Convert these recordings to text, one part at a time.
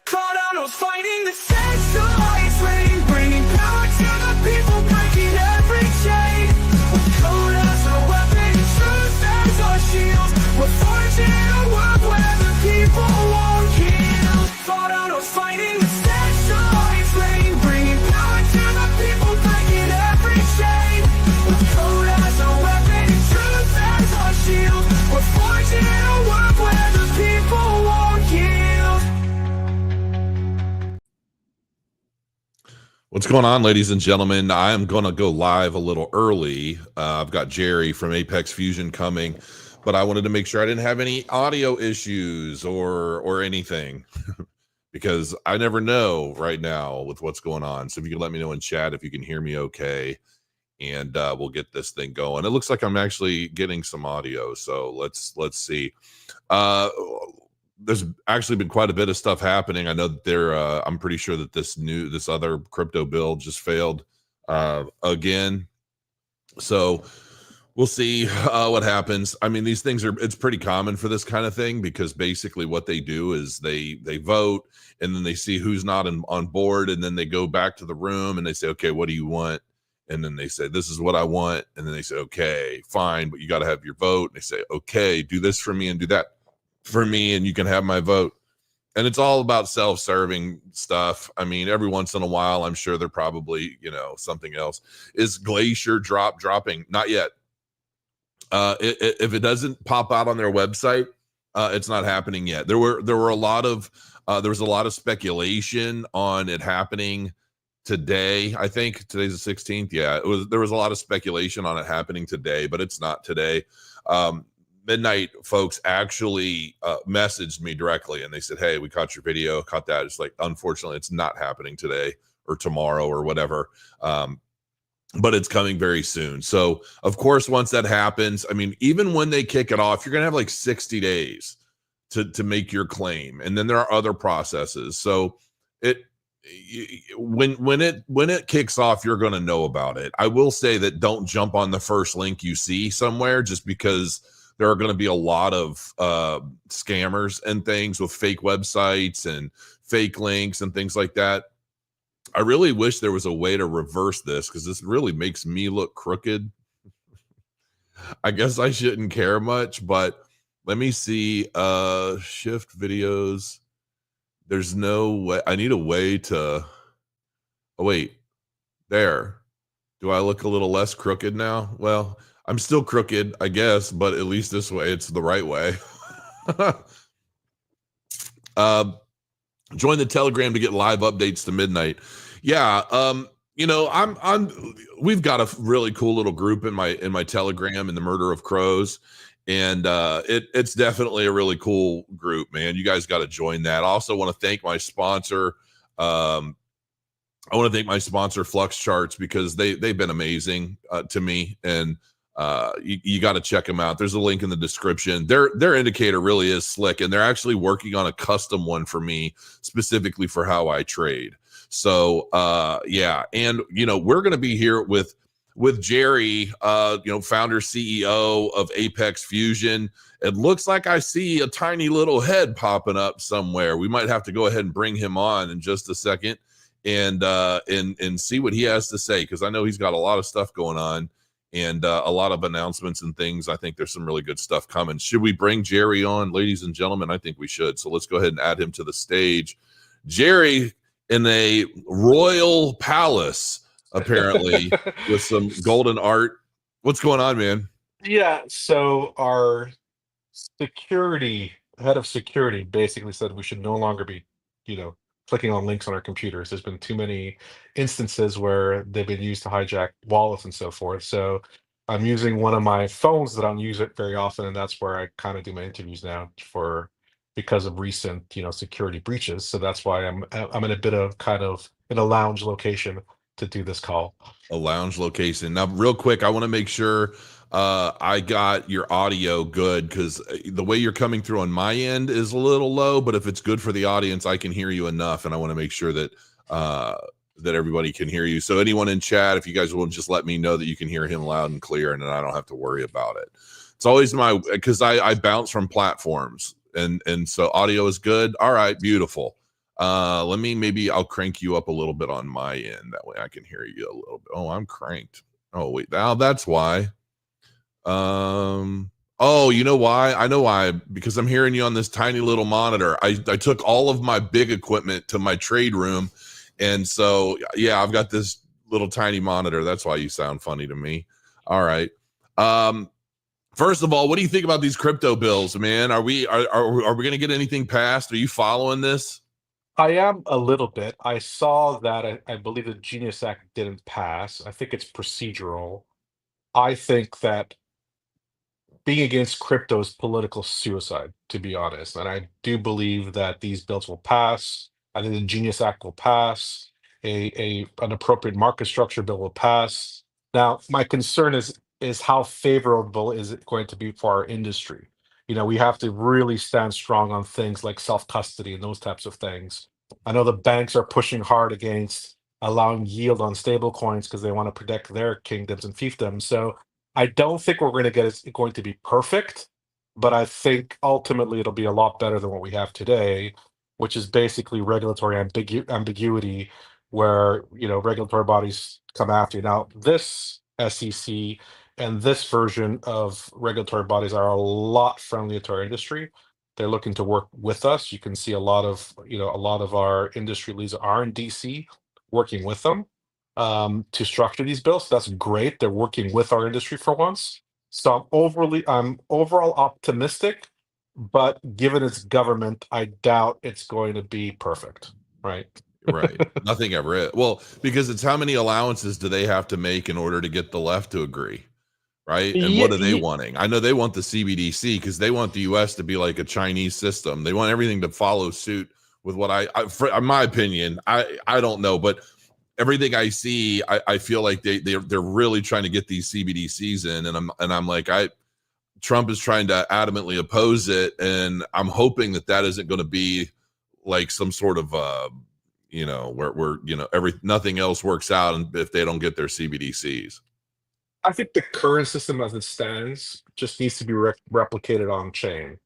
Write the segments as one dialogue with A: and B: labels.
A: Cardano's fighting the centralized reign, bringing power to the people, breaking every chain. With code as a weapon, truth as our shield, we're forging a world where the people won't yield. Cardano's fighting the centralized reign, bringing power to the people, breaking every chain. With code as a weapon, truth as our shield, we're forging a world where the people won't yield.
B: What's going on, ladies and gentlemen? I am going to go live a little early. I've got Jerry from Apex Fusion coming, but I wanted to make sure I didn't have any audio issues or anything because I never know right now with what's going on. So if you can let me know in chat if you can hear me okay, and we'll get this thing going. It looks like I'm actually getting some audio, so let's see. There's actually been quite a bit of stuff happening. I know that I'm pretty sure that this other crypto build just failed again. So we'll see what happens. I mean, these things it's pretty common for this kind of thing because basically what they do is they vote and then they see who's not on board, and then they go back to the room and they say, okay, what do you want? And then they say, this is what I want. And then they say, okay, fine, but you got to have your vote. And they say, okay, do this for me and do that for me, and you can have my vote. And it's all about self-serving stuff. I mean, every once in a while, I'm sure they're probably, something else. Is Glacier dropping? Not yet. If it doesn't pop out on their website, it's not happening yet. There was a lot of speculation on it happening today. I think today's the 16th. Yeah, there was a lot of speculation on it happening today, but it's not today. Midnight folks actually messaged me directly and they said, hey, we caught your video, caught that. It's like, unfortunately, it's not happening today or tomorrow or whatever. But it's coming very soon. So of course, once that happens, I mean, even when they kick it off, you're going to have like 60 days to make your claim. And then there are other processes. So when it kicks off, you're going to know about it. I will say that don't jump on the first link you see somewhere just because there are going to be a lot of scammers and things with fake websites and fake links and things like that. I really wish there was a way to reverse this because this really makes me look crooked. I guess I shouldn't care much, but let me see. Shift videos. There's no way. I need a way to. Oh, wait. There. Do I look a little less crooked now? Well, I'm still crooked, I guess, but at least this way, it's the right way. Join the Telegram to get live updates to midnight. Yeah, we've got a really cool little group in my Telegram in the Murder of Crows, and it's definitely a really cool group, man. You guys got to join that. I also want to thank my sponsor. I want to thank my sponsor, Flux Charts, because they've been amazing to me, and you got to check them out. There's a link in the description. Their indicator really is slick, and they're actually working on a custom one for me specifically for how I trade. So yeah, and we're going to be here with Jerry, founder CEO of Apex Fusion. It looks like I see a tiny little head popping up somewhere. We might have to go ahead and bring him on in just a second and see what he has to say, because I know he's got a lot of stuff going on. And a lot of announcements and things. I think there's some really good stuff coming. Should we bring Jerry on, ladies and gentlemen? I think we should. So let's go ahead and add him to the stage. Jerry in a royal palace, apparently, with some golden art. What's going on, man?
C: Yeah, so our head of security basically said we should no longer be, clicking on links on our computers. There's been too many instances where they've been used to hijack wallets and so forth. So I'm using one of my phones that I don't use it very often, and that's where I kind of do my interviews now because of recent, security breaches. So that's why I'm in a bit of kind of in a lounge location to do this call.
B: A lounge location. Now, real quick, I want to make sure I got your audio good, because the way you're coming through on my end is a little low, but if it's good for the audience, I can hear you enough, and I want to make sure that that everybody can hear you. So anyone in chat, if you guys will just let me know that you can hear him loud and clear, and then I don't have to worry about it. It's always because I bounce from platforms, and so audio is good. All right, beautiful. Maybe I'll crank you up a little bit on my end. That way I can hear you a little bit. Oh, I'm cranked. Oh, wait, now that's why. Oh, you know why? I know why. Because I'm hearing you on this tiny little monitor. I took all of my big equipment to my trade room. And so, yeah, I've got this little tiny monitor. That's why you sound funny to me. All right. First of all, what do you think about these crypto bills, man? Are we going to get anything passed? Are you following this?
C: I am a little bit. I saw that I believe the Genius Act didn't pass. I think it's procedural. I think that being against crypto is political suicide, to be honest. And I do believe that these bills will pass. I think the Genius Act will pass. An appropriate market structure bill will pass. Now, my concern is how favorable is it going to be for our industry? You know, we have to really stand strong on things like self-custody and those types of things. I know the banks are pushing hard against allowing yield on stable coins because they want to protect their kingdoms and fiefdoms. So I don't think we're going to get it's going to be perfect, but I think ultimately it'll be a lot better than what we have today, which is basically regulatory ambiguity, where regulatory bodies come after you. Now, this SEC and this version of regulatory bodies are a lot friendlier to our industry. They're looking to work with us. You can see a lot of our industry leads are in DC working with them to structure these bills. So that's great. They're working with our industry for once. So I'm overall optimistic, but given its government, I doubt it's going to be perfect. Right.
B: Right. Nothing ever is. Well, because it's how many allowances do they have to make in order to get the left to agree? Right. And
C: Yeah,
B: what are they wanting? I know they want the CBDC because they want the US to be like a Chinese system. They want everything to follow suit with what in my opinion, I don't know, but everything I see, I feel like they're really trying to get these CBDCs in, and I'm like, Trump is trying to adamantly oppose it, and I'm hoping that isn't going to be like some sort of where nothing else works out, and if they don't get their CBDCs.
C: I think the current system as it stands just needs to be replicated on chain.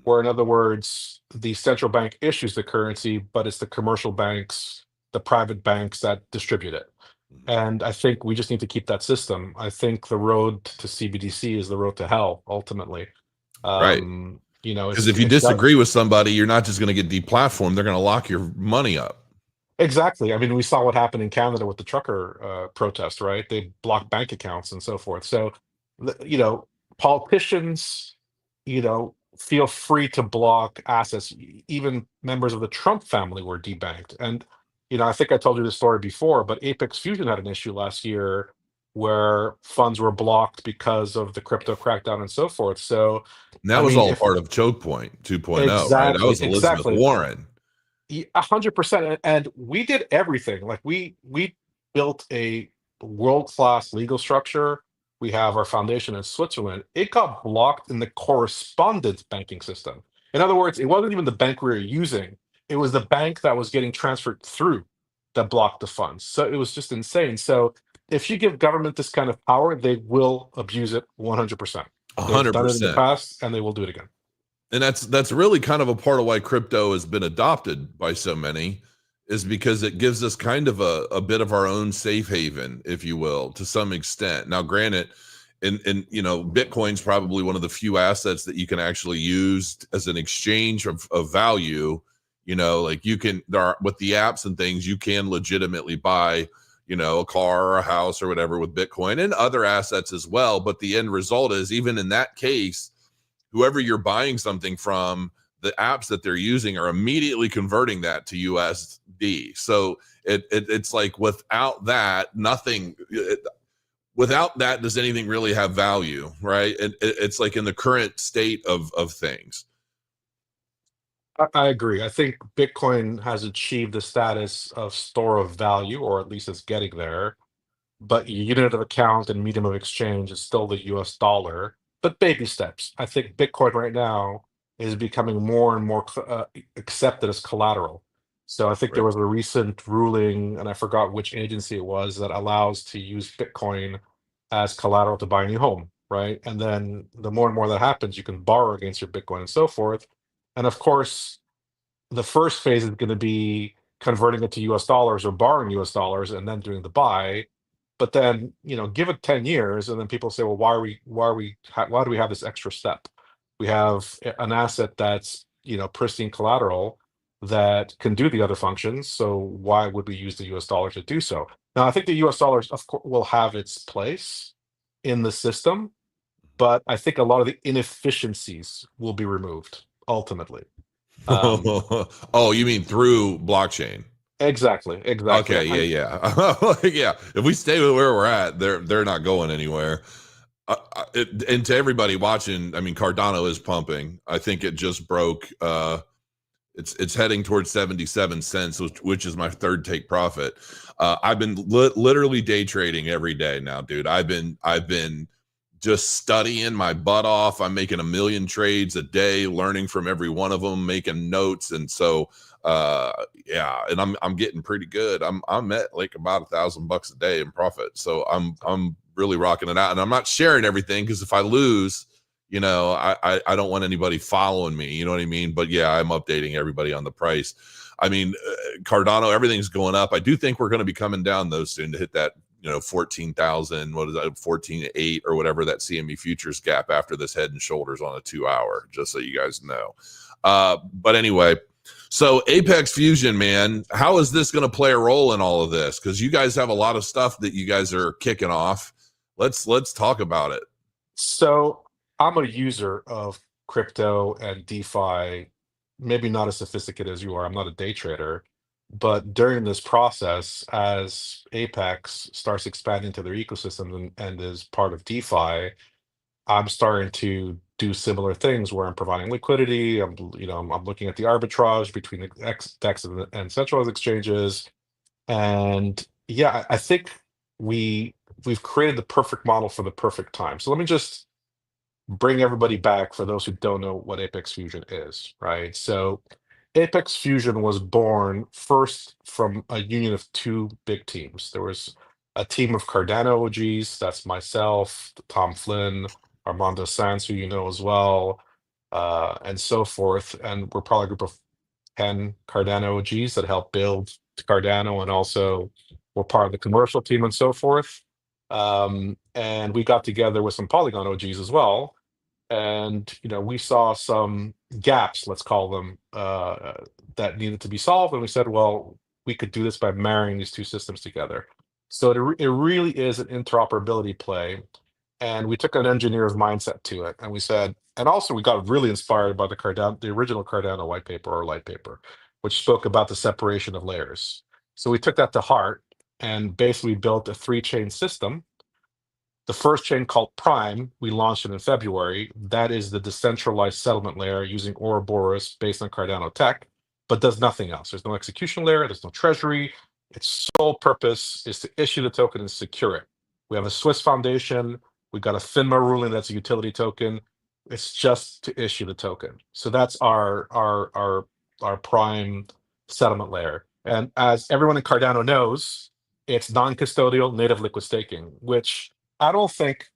C: Or in other words, the central bank issues the currency, but it's the commercial banks, the private banks that distribute it. And I think we just need to keep that system. I think the road to CBDC is the road to hell, ultimately.
B: Right. Because if you
C: It's got
B: disagree with somebody, you're not just going to get deplatformed. They're going to lock your money up.
C: exactly. I mean, we saw what happened in Canada with the trucker protest, right? They blocked bank accounts and so forth. So, politicians, feel free to block assets. Even members of the Trump family were debanked. And, I think I told you this story before, but Apex Fusion had an issue last year where funds were blocked because of the crypto crackdown and so forth. So,
B: And that
C: I
B: was
C: mean,
B: all
C: if
B: part of Choke Point 2.0, right? That
C: exactly,
B: was Elizabeth
C: exactly.
B: Warren.
C: 100%, and we did everything. Like we built a world-class legal structure. We have our foundation in Switzerland. It got blocked in the correspondent banking system. In other words, it wasn't even the bank we were using. It was the bank that was getting transferred through that blocked the funds. So it was just insane. So if you give government this kind of power, they will abuse it 100%. They've done it in the
B: 100%.
C: past, and they will do it again.
B: And that's really kind of a part of why crypto has been adopted by so many, is because it gives us kind of a bit of our own safe haven, if you will, to some extent. Now, granted, Bitcoin's probably one of the few assets that you can actually use as an exchange of value. Like with the apps and things, you can legitimately buy a car or a house or whatever with Bitcoin and other assets as well. But the end result is, even in that case, whoever you're buying something from, the apps that they're using are immediately converting that to USD. So it's like without that, without that, does anything really have value, right? It's like in the current state of things.
C: I agree. I think Bitcoin has achieved the status of store of value, or at least it's getting there. But unit of account and medium of exchange is still the US dollar, but baby steps. I think Bitcoin right now is becoming more and more accepted as collateral. So I think there
B: Right.
C: was a recent ruling, and I forgot which agency it was, that allows to use Bitcoin as collateral to buy a new home, right? And then the more and more that happens, you can borrow against your Bitcoin and so forth. And of course, the first phase is going to be converting it to US dollars or borrowing US dollars and then doing the buy. But then, give it 10 years, and then people say, well, why do we have this extra step? We have an asset that's, pristine collateral that can do the other functions. So why would we use the US dollar to do so? Now, I think the US dollars, of course, will have its place in the system, but I think a lot of the inefficiencies will be removed ultimately. Um,
B: Oh, you mean through blockchain?
C: exactly, exactly.
B: Okay, yeah. Yeah. If we stay with where we're at, they're not going anywhere. And to everybody watching, I mean, Cardano is pumping. I think it just broke. It's heading towards 77 cents, which is my third take profit. I've been literally day trading every day now, dude. I've been just studying my butt off. I'm making 1 million trades a day, learning from every one of them, making notes, and so yeah, and I'm getting pretty good. I'm at like about $1,000 a day in profit, so I'm really rocking it out, and I'm not sharing everything because if I lose, I don't want anybody following me, you know what I mean? But yeah, I'm updating everybody on the price. I mean, Cardano, everything's going up. I do think we're going to be coming down though soon to hit that 14,000, what is that, 14.8 or whatever, that CME futures gap after this head and shoulders on a 2 hour, just so you guys know. But anyway, so Apex Fusion, man, how is this going to play a role in all of this? Because you guys have a lot of stuff that you guys are kicking off. Let's talk about it.
C: So I'm a user of crypto and DeFi, maybe not as sophisticated as you are. I'm not a day trader, but during this process, as Apex starts expanding to their ecosystem and is part of DeFi, I'm starting to do similar things where I'm providing liquidity. I'm looking at the arbitrage between the DEX and centralized exchanges. And yeah, I think we've created the perfect model for the perfect time. So let me just bring everybody back for those who don't know what Apex Fusion is, right? So Apex Fusion was born first from a union of two big teams. There was a team of Cardano OGs, that's myself, Tom Flynn, Armando Sanz, who you know as well, and so forth. And we're probably a group of 10 Cardano OGs that helped build Cardano and also were part of the commercial team and so forth. And we got together with some Polygon OGs as well, and we saw some gaps, let's call them, that needed to be solved, and we said, well, we could do this by marrying these two systems together. So it really is an interoperability play, and we took an engineer's mindset to it, and we said, and also we got really inspired by the original Cardano white paper or light paper, which spoke about the separation of layers. So we took that to heart and basically built a 3-chain system. The first chain, called Prime, we launched it in February. That is the decentralized settlement layer using Ouroboros based on Cardano tech, but does nothing else. There's no execution layer, there's no treasury. Its sole purpose is to issue the token and secure it. We have a Swiss foundation. We got a FINMA ruling that's a utility token. It's just to issue the token. So that's our Prime settlement layer. And as everyone in Cardano knows, it's non-custodial native liquid staking, which I don't think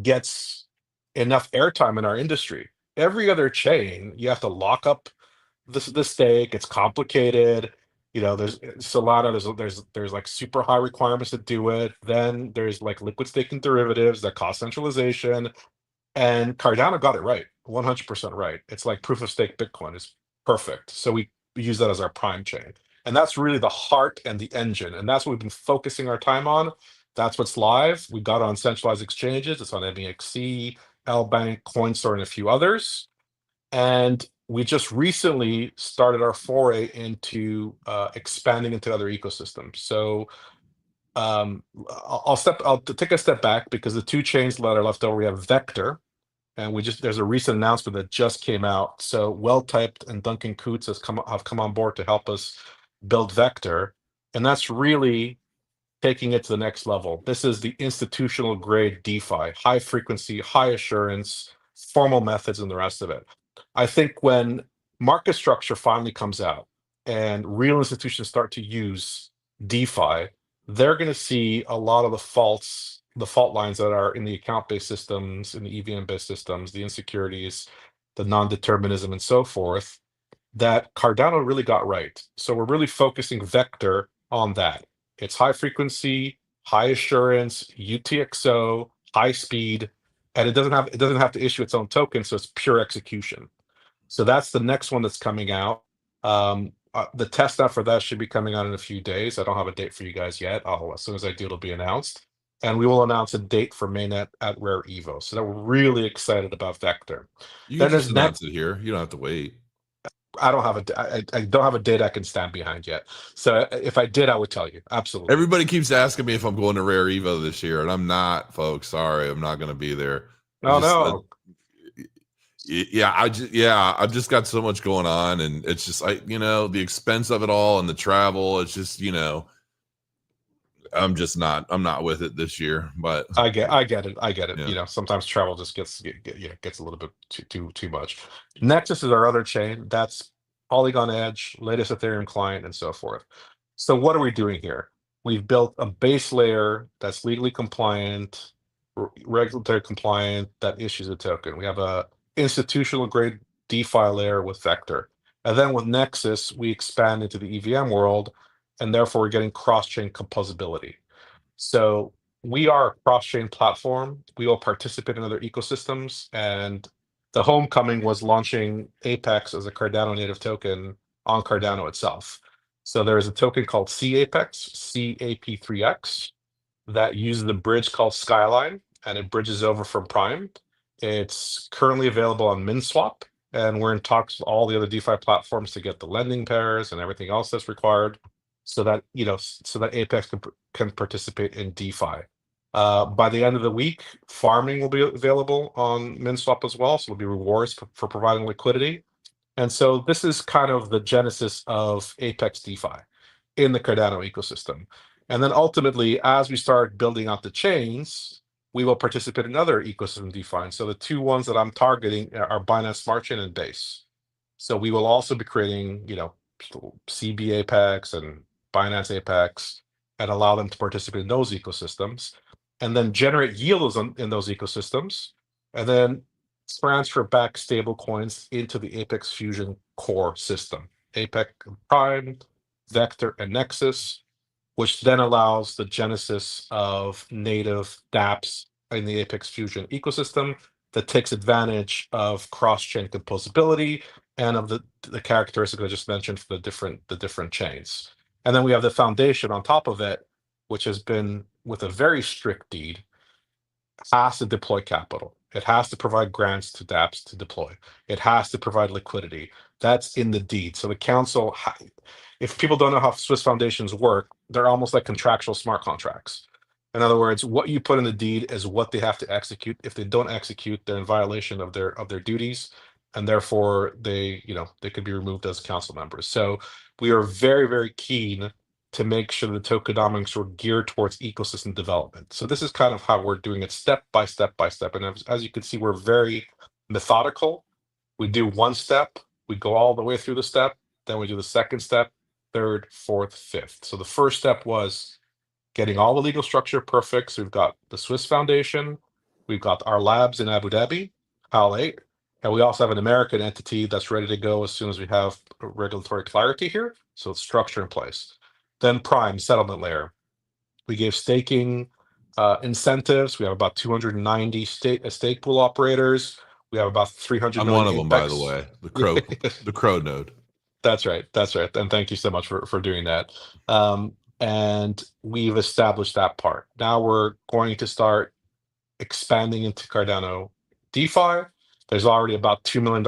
C: gets enough airtime in our industry. Every other chain, you have to lock up the stake. It's complicated. There's Solana. There's like super high requirements to do it. Then there's like liquid staking derivatives that cost centralization. And Cardano got it right, 100% right. It's like proof of stake Bitcoin. It's perfect. So we use that as our prime chain. And that's really the heart and the engine. And that's what we've been focusing our time on. That's what's live. We got it on centralized exchanges. It's on MEXC, LBank, Coinstar, and a few others. And we just recently started our foray into expanding into other ecosystems. So I'll take a step back, because the two chains that are left over, we have Vector, and there's a recent announcement that just came out. So Well-Typed and Duncan Coots have come on board to help us build Vector, and that's really taking it to the next level. This is the institutional grade DeFi, high frequency, high assurance, formal methods, and the rest of it. I think when market structure finally comes out and real institutions start to use DeFi, they're going to see a lot of the fault lines that are in the account-based systems, in the EVM-based systems, the insecurities, the non-determinism, and so forth. that Cardano really got right. So we're really focusing Vector on that. It's high frequency, high assurance, UTXO, high speed, and it doesn't have to issue its own token, so it's pure execution. So that's the next one that's coming out. The test out for that should be coming out in a few days. I don't have a date for you guys yet. As soon as I do, it'll be announced. And we will announce a date for mainnet at Rare Evo. So that we're really excited about Vector.
B: You can
C: Then
B: just
C: there's
B: announce
C: next.
B: it here. You don't have to wait.
C: I don't have I don't have a date I can stand behind yet. So if I did, I would tell you. Absolutely.
B: Everybody keeps asking me if I'm going to Rare Evo this year, and I'm not, folks. Sorry, I'm not going to be there.
C: Oh no.
B: I've just got so much going on, and it's just the expense of it all and the travel. It's just I'm not with it this year. But
C: I get it.
B: Yeah.
C: Sometimes travel just gets a little bit too much. Nexus is our other chain. That's Polygon Edge, latest Ethereum client, and so forth. So what are we doing here? We've built a base layer that's legally compliant, regulatory compliant, that issues a token. We have a institutional grade DeFi layer with Vector. And then with Nexus, we expand into the EVM world, and therefore we're getting cross-chain composability. So we are a cross-chain platform. We will participate in other ecosystems, and the homecoming was launching Apex as a Cardano native token on Cardano itself. So there is a token called CAPEX, CAP3X, that uses the bridge called Skyline, and it bridges over from Prime. It's currently available on MinSwap, and we're in talks with all the other DeFi platforms to get the lending pairs and everything else that's required, so that Apex can participate in DeFi. By the end of the week, farming will be available on MinSwap as well, so there'll be rewards for providing liquidity. And so this is kind of the genesis of Apex DeFi in the Cardano ecosystem. And then ultimately, as we start building out the chains, we will participate in other ecosystem DeFi. And so the two ones that I'm targeting are Binance Smart Chain and Base. So we will also be creating, CB Apex and Binance Apex, and allow them to participate in those ecosystems, and then generate yields in those ecosystems, and then transfer back stable coins into the Apex Fusion core system, Apex Prime, Vector, and Nexus, which then allows the genesis of native dApps in the Apex Fusion ecosystem that takes advantage of cross-chain composability and of the characteristics I just mentioned for the different chains. And then we have the foundation on top of it, which has been, with a very strict deed, has to deploy capital. It has to provide grants to dApps to deploy. It has to provide liquidity. That's in the deed. So the council, if people don't know how Swiss foundations work, they're almost like contractual smart contracts. In other words, what you put in the deed is what they have to execute. If they don't execute, they're in violation of their duties, and therefore they could be removed as council members. So we are very, very keen to make sure the tokenomics are geared towards ecosystem development. So this is kind of how we're doing it step by step by step. And as you can see, we're very methodical. We do one step, we go all the way through the step, then we do the second step, third, fourth, fifth. So the first step was getting all the legal structure perfect. So we've got the Swiss Foundation, we've got our labs in Abu Dhabi, HAL 8, and we also have an American entity that's ready to go as soon as we have regulatory clarity here. So it's structure in place. Then Prime, settlement layer. We gave staking incentives. We have about 290 stake pool operators. We have about 300
B: I'm
C: million
B: one of them, by the way. The crow node.
C: That's right. And thank you so much for doing that. And we've established that part. Now we're going to start expanding into Cardano DeFi. There's already about $2 million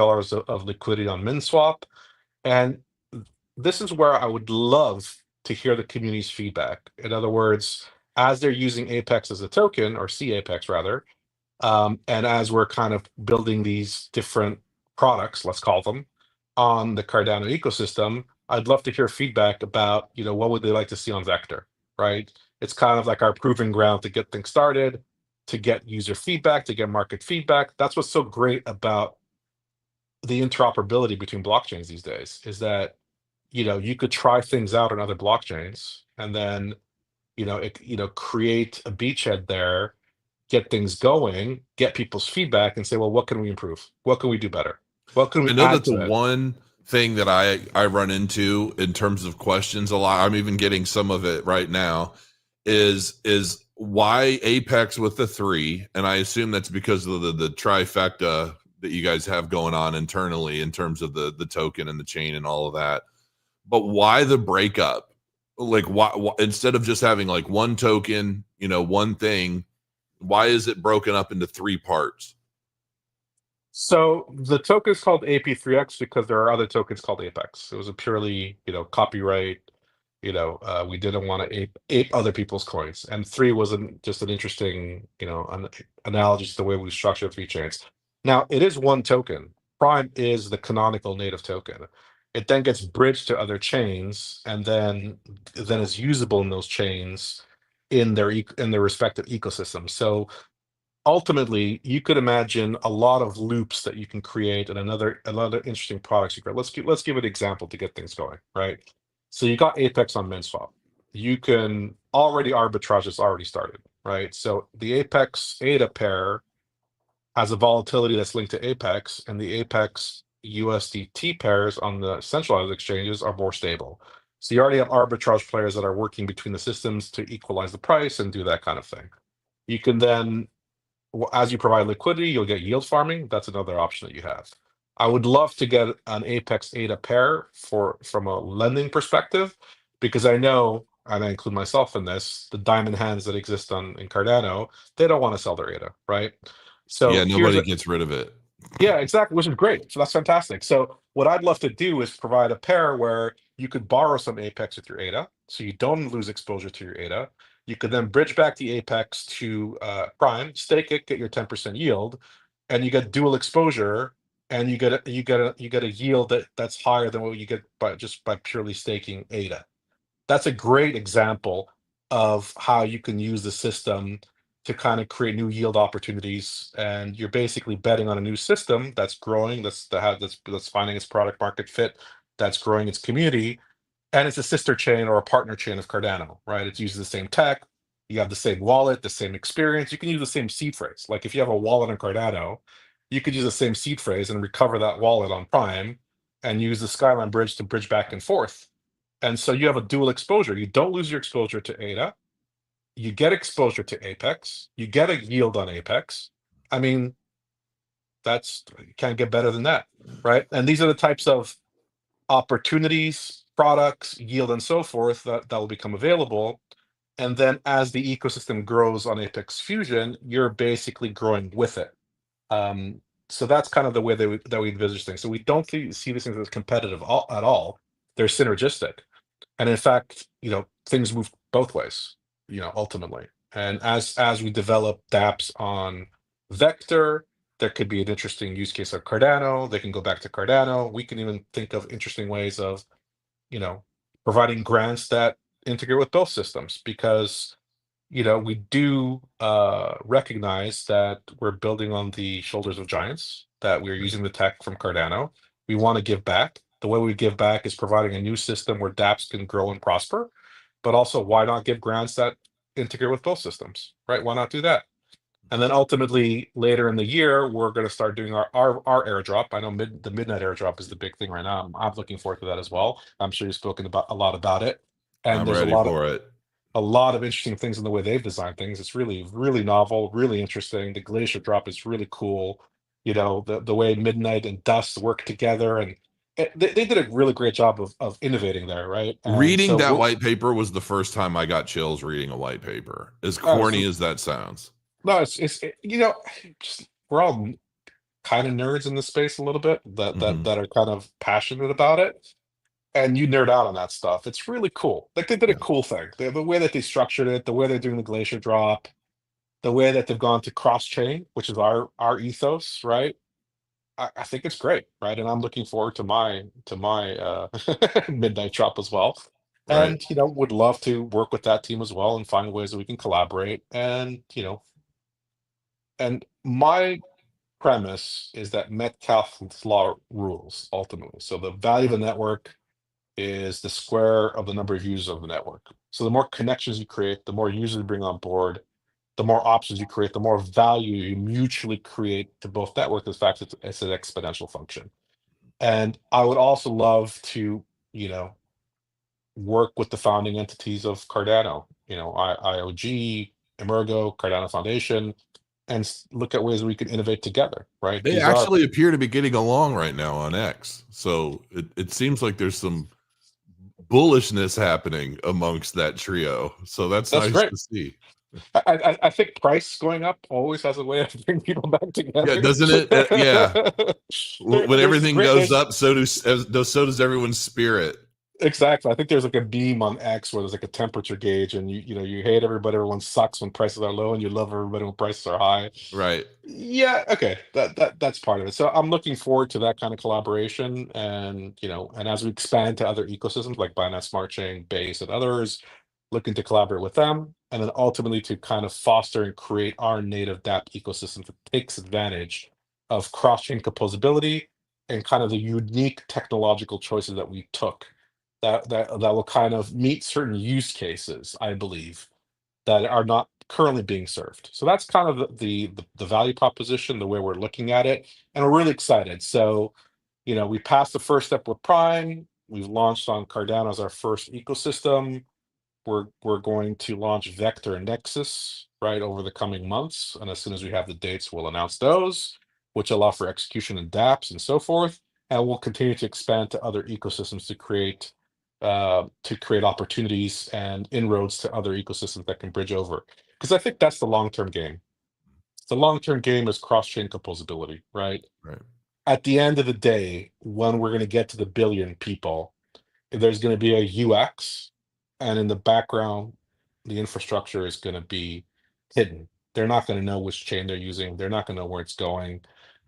C: of liquidity on MinSwap. And this is where I would love to hear the community's feedback. In other words, as they're using Apex as a token, or CAPEX rather, and as we're kind of building these different products, let's call them, on the Cardano ecosystem, I'd love to hear feedback about, what would they like to see on Vector, right? It's kind of like our proving ground to get things started, to get user feedback, to get market feedback. That's what's so great about the interoperability between blockchains these days, is that you could try things out on other blockchains, and then create a beachhead there, get things going, get people's feedback, and say, well, what can we improve? What can we do better? What can we
B: I know
C: add
B: that
C: to
B: the
C: it?
B: one thing that I run into in terms of questions a lot. I'm even getting some of it right now. Is why Apex with the 3? And I assume that's because of the trifecta that you guys have going on internally in terms of the token and the chain and all of that. But why the breakup? Like why instead of just having like one token, one thing, why is it broken up into 3 parts?
C: So the token is called AP3X because there are other tokens called Apex. It was a purely, copyright. We didn't want to ape other people's coins, and 3 wasn't just an interesting, analogy to the way we structure 3 chains. Now it is one token. Prime is the canonical native token. It then gets bridged to other chains, and then is usable in those chains in their respective ecosystems. So ultimately, you could imagine a lot of loops that you can create and another interesting products you create. Let's give an example to get things going, right? So you got Apex on MinSwap. You can already arbitrage has already started, right? So the Apex ADA pair has a volatility that's linked to Apex, and the Apex USDT pairs on the centralized exchanges are more stable. So you already have arbitrage players that are working between the systems to equalize the price and do that kind of thing. You can then as you provide liquidity, you'll get yield farming. That's another option that you have. I would love to get an Apex ADA pair from a lending perspective, because I know, and I include myself in this, the diamond hands that exist in Cardano, they don't want to sell their ADA, right?
B: Yeah,
C: So
B: nobody gets rid of it.
C: yeah, exactly, which is great. So that's fantastic. So what I'd love to do is provide a pair where you could borrow some Apex with your ADA, so you don't lose exposure to your ADA. You could then bridge back the Apex to Prime, stake it, get your 10% yield, and you get dual exposure, and you get a yield that's higher than what you get by purely staking ADA. That's a great example of how you can use the system to kind of create new yield opportunities, and you're basically betting on a new system that's growing, that's finding its product market fit, that's growing its community, and it's a sister chain or a partner chain of Cardano, right? It uses the same tech, you have the same wallet, the same experience, you can use the same seed phrase. Like if you have a wallet on Cardano, you could use the same seed phrase and recover that wallet on Prime, and use the Skyline bridge to bridge back and forth. And so you have a dual exposure. You don't lose your exposure to ADA. You get exposure to Apex. You get a yield on Apex. I mean, you can't get better than that, right? And these are the types of opportunities, products, yield, and so forth that will become available. And then as the ecosystem grows on Apex Fusion, you're basically growing with it. So that's kind of the way that we envisage things. So we don't see these things as competitive at all. They're synergistic. And in fact, things move both ways, ultimately. And as we develop dApps on Vector, there could be an interesting use case of Cardano. They can go back to Cardano. We can even think of interesting ways of, you know, providing grants that integrate with both systems, because we do recognize that we're building on the shoulders of giants, that we're using the tech from Cardano. We want to give back. The way we give back is providing a new system where dApps can grow and prosper, but also why not give grants that integrate with both systems, right? Why not do that? And then ultimately later in the year, we're going to start doing our airdrop. I know the midnight airdrop is the big thing right now. I'm looking forward to that as well. I'm sure you've spoken about a lot about it. And
B: I'm
C: there's
B: ready for it.
C: a lot of interesting things in the way they've designed things. It's really, really novel, really interesting. The glacier drop is really cool. The way Midnight and Dust work together, and they did a really great job of innovating there, right? And
B: Reading
C: so
B: that white paper was the first time I got chills reading a white paper. As corny as that sounds.
C: no, just we're all kind of nerds in the space a little bit,
B: Mhm.
C: that are kind of passionate about it, and you nerd out on that stuff. It's really cool. Like they did a
B: Yeah.
C: cool thing. The way that they structured it, the way they're doing the glacier drop, the way that they've gone to cross chain, which is our ethos, right? I think it's great, right? And I'm looking forward to my midnight drop as well.
B: Right.
C: And would love to work with that team as well and find ways that we can collaborate. And my premise is that Metcalfe's law rules ultimately. So the value of the network is the square of the number of users of the network. So the more connections you create, the more users you bring on board, the more options you create, the more value you mutually create to both networks. In fact, it's an exponential function. And I would also love to, you know, work with the founding entities of Cardano, IOG, Emergo, Cardano Foundation, and look at ways we could innovate together, right?
B: They
C: These are
B: actually appear to be getting along right now on X. So it seems like there's some bullishness happening amongst that trio. So that's
C: That's
B: nice
C: great.
B: to see.
C: I think price going up always has a way of bringing people back
B: Yeah,
C: together.
B: doesn't it? Yeah. When
C: There's
B: everything
C: great.
B: goes
C: There's
B: up, so does everyone's spirit.
C: exactly. I think there's like a beam on X where there's like a temperature gauge, and you hate everybody, everyone sucks when prices are low, and you love everybody when prices are high.
B: Right.
C: Yeah, okay. That's part of it. So I'm looking forward to that kind of collaboration, and and as we expand to other ecosystems like Binance Smart Chain, Base, and others, looking to collaborate with them, and then ultimately to kind of foster and create our native DApp ecosystem that takes advantage of cross-chain composability and kind of the unique technological choices that we took that will kind of meet certain use cases, I believe, that are not currently being served. So that's kind of the value proposition, the way we're looking at it, and we're really excited. So, we passed the first step with Prime. We've launched on Cardano as our first ecosystem. We're going to launch Vector and Nexus right over the coming months, and as soon as we have the dates, we'll announce those, which allow for execution in dApps and so forth. And we'll continue to expand to other ecosystems to create opportunities and inroads to other ecosystems that can bridge over. Because I think that's the long-term game. The long-term game is cross-chain composability, right?
B: Right.
C: At the end of the day, when we're going to get to the billion people, there's going to be a UX, and in the background, the infrastructure is going to be hidden. They're not going to know which chain they're using. They're not going to know where it's going,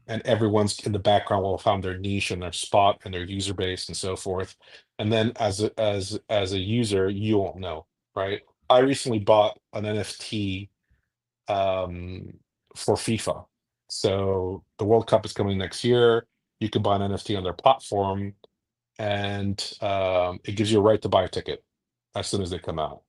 C: and everyone's in the background will have found their niche and their spot and their user base and so forth. And then as a user, you won't know, right? I recently bought an NFT um, for FIFA. So the World Cup is coming next year. You can buy an NFT on their platform, and it gives you a right to buy a ticket as soon as they come out.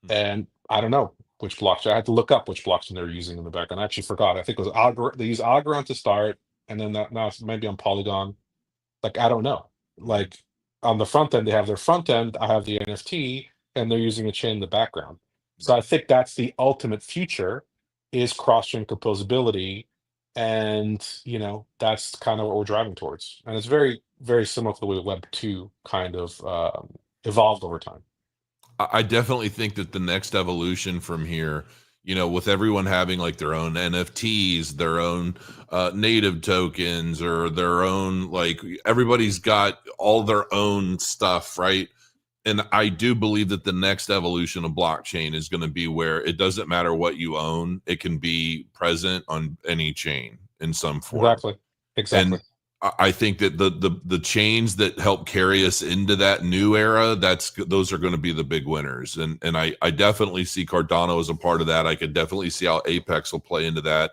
C: And I don't know which blockchain. I had to look up which blockchain they're using in the background. I actually forgot. I think it was They use Algorand to start, and then now it's maybe on Polygon. Like I don't know. Like on the front end, they have their front end. I have the NFT, and they're using a chain in the background. So I think that's the ultimate future is cross-chain composability, and that's kind of what we're driving towards. And it's very, very similar to the way Web 2 kind of evolved over time.
B: I definitely think that the next evolution from here, with everyone having like their own NFTs, their own native tokens, or their own, like everybody's got all their own stuff, right? And I do believe that the next evolution of blockchain is going to be where it doesn't matter what you own, it can be present on any chain in some form.
C: Exactly.
B: And I think that the chains that help carry us into that new era, those are going to be the big winners. And I definitely see Cardano as a part of that. I could definitely see how Apex will play into that.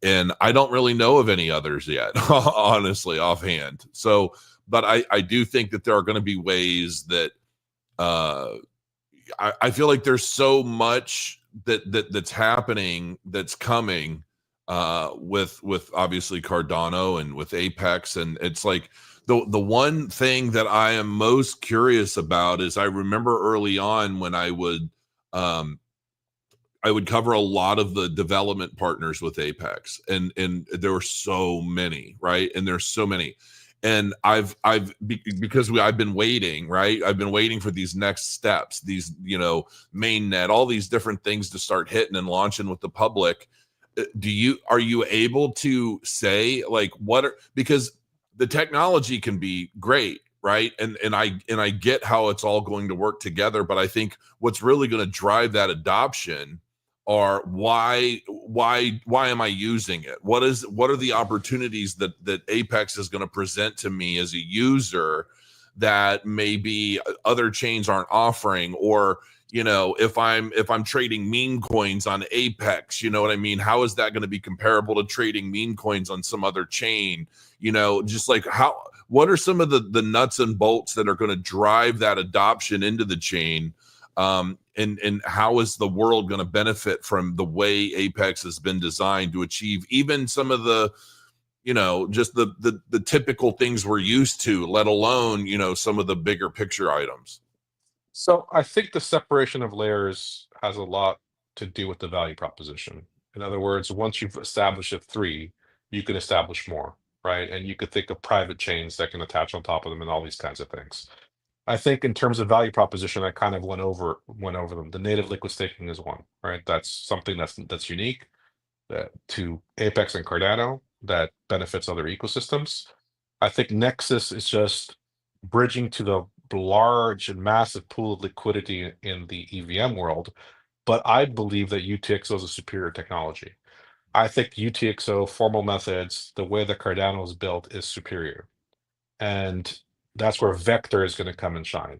B: And I don't really know of any others yet, honestly, offhand. So, but I do think that there are going to be ways that I feel like there's so much that's happening, that's coming with obviously Cardano and with Apex. And it's like the one thing that I am most curious about is I remember early on when I would cover a lot of the development partners with Apex, and there were so many, right? And there's so many. And because I've been waiting, right? I've been waiting for these next steps, these, Mainnet, all these different things to start hitting and launching with the public. Are you able to say like because the technology can be great, right? And I get how it's all going to work together, but I think what's really going to drive that adoption are why am I using it? What are the opportunities that Apex is going to present to me as a user that maybe other chains aren't offering? Or if I'm trading meme coins on Apex, you know what I mean? How is that going to be comparable to trading meme coins on some other chain? Just like what are some of the nuts and bolts that are going to drive that adoption into the chain? And how is the world going to benefit from the way Apex has been designed to achieve even some of the just the typical things we're used to, let alone, some of the bigger picture items.
C: So I think the separation of layers has a lot to do with the value proposition. In other words, once you've established a three, you can establish more, right? And you could think of private chains that can attach on top of them and all these kinds of things. I think in terms of value proposition, I kind of went over them. The native liquid staking is one, right? That's something that's unique to Apex and Cardano that benefits other ecosystems. I think Nexus is just bridging to the large and massive pool of liquidity in the EVM world, but I believe that UTXO is a superior technology. I think UTXO formal methods, the way that Cardano is built, is superior, and that's where Vector is going to come and shine.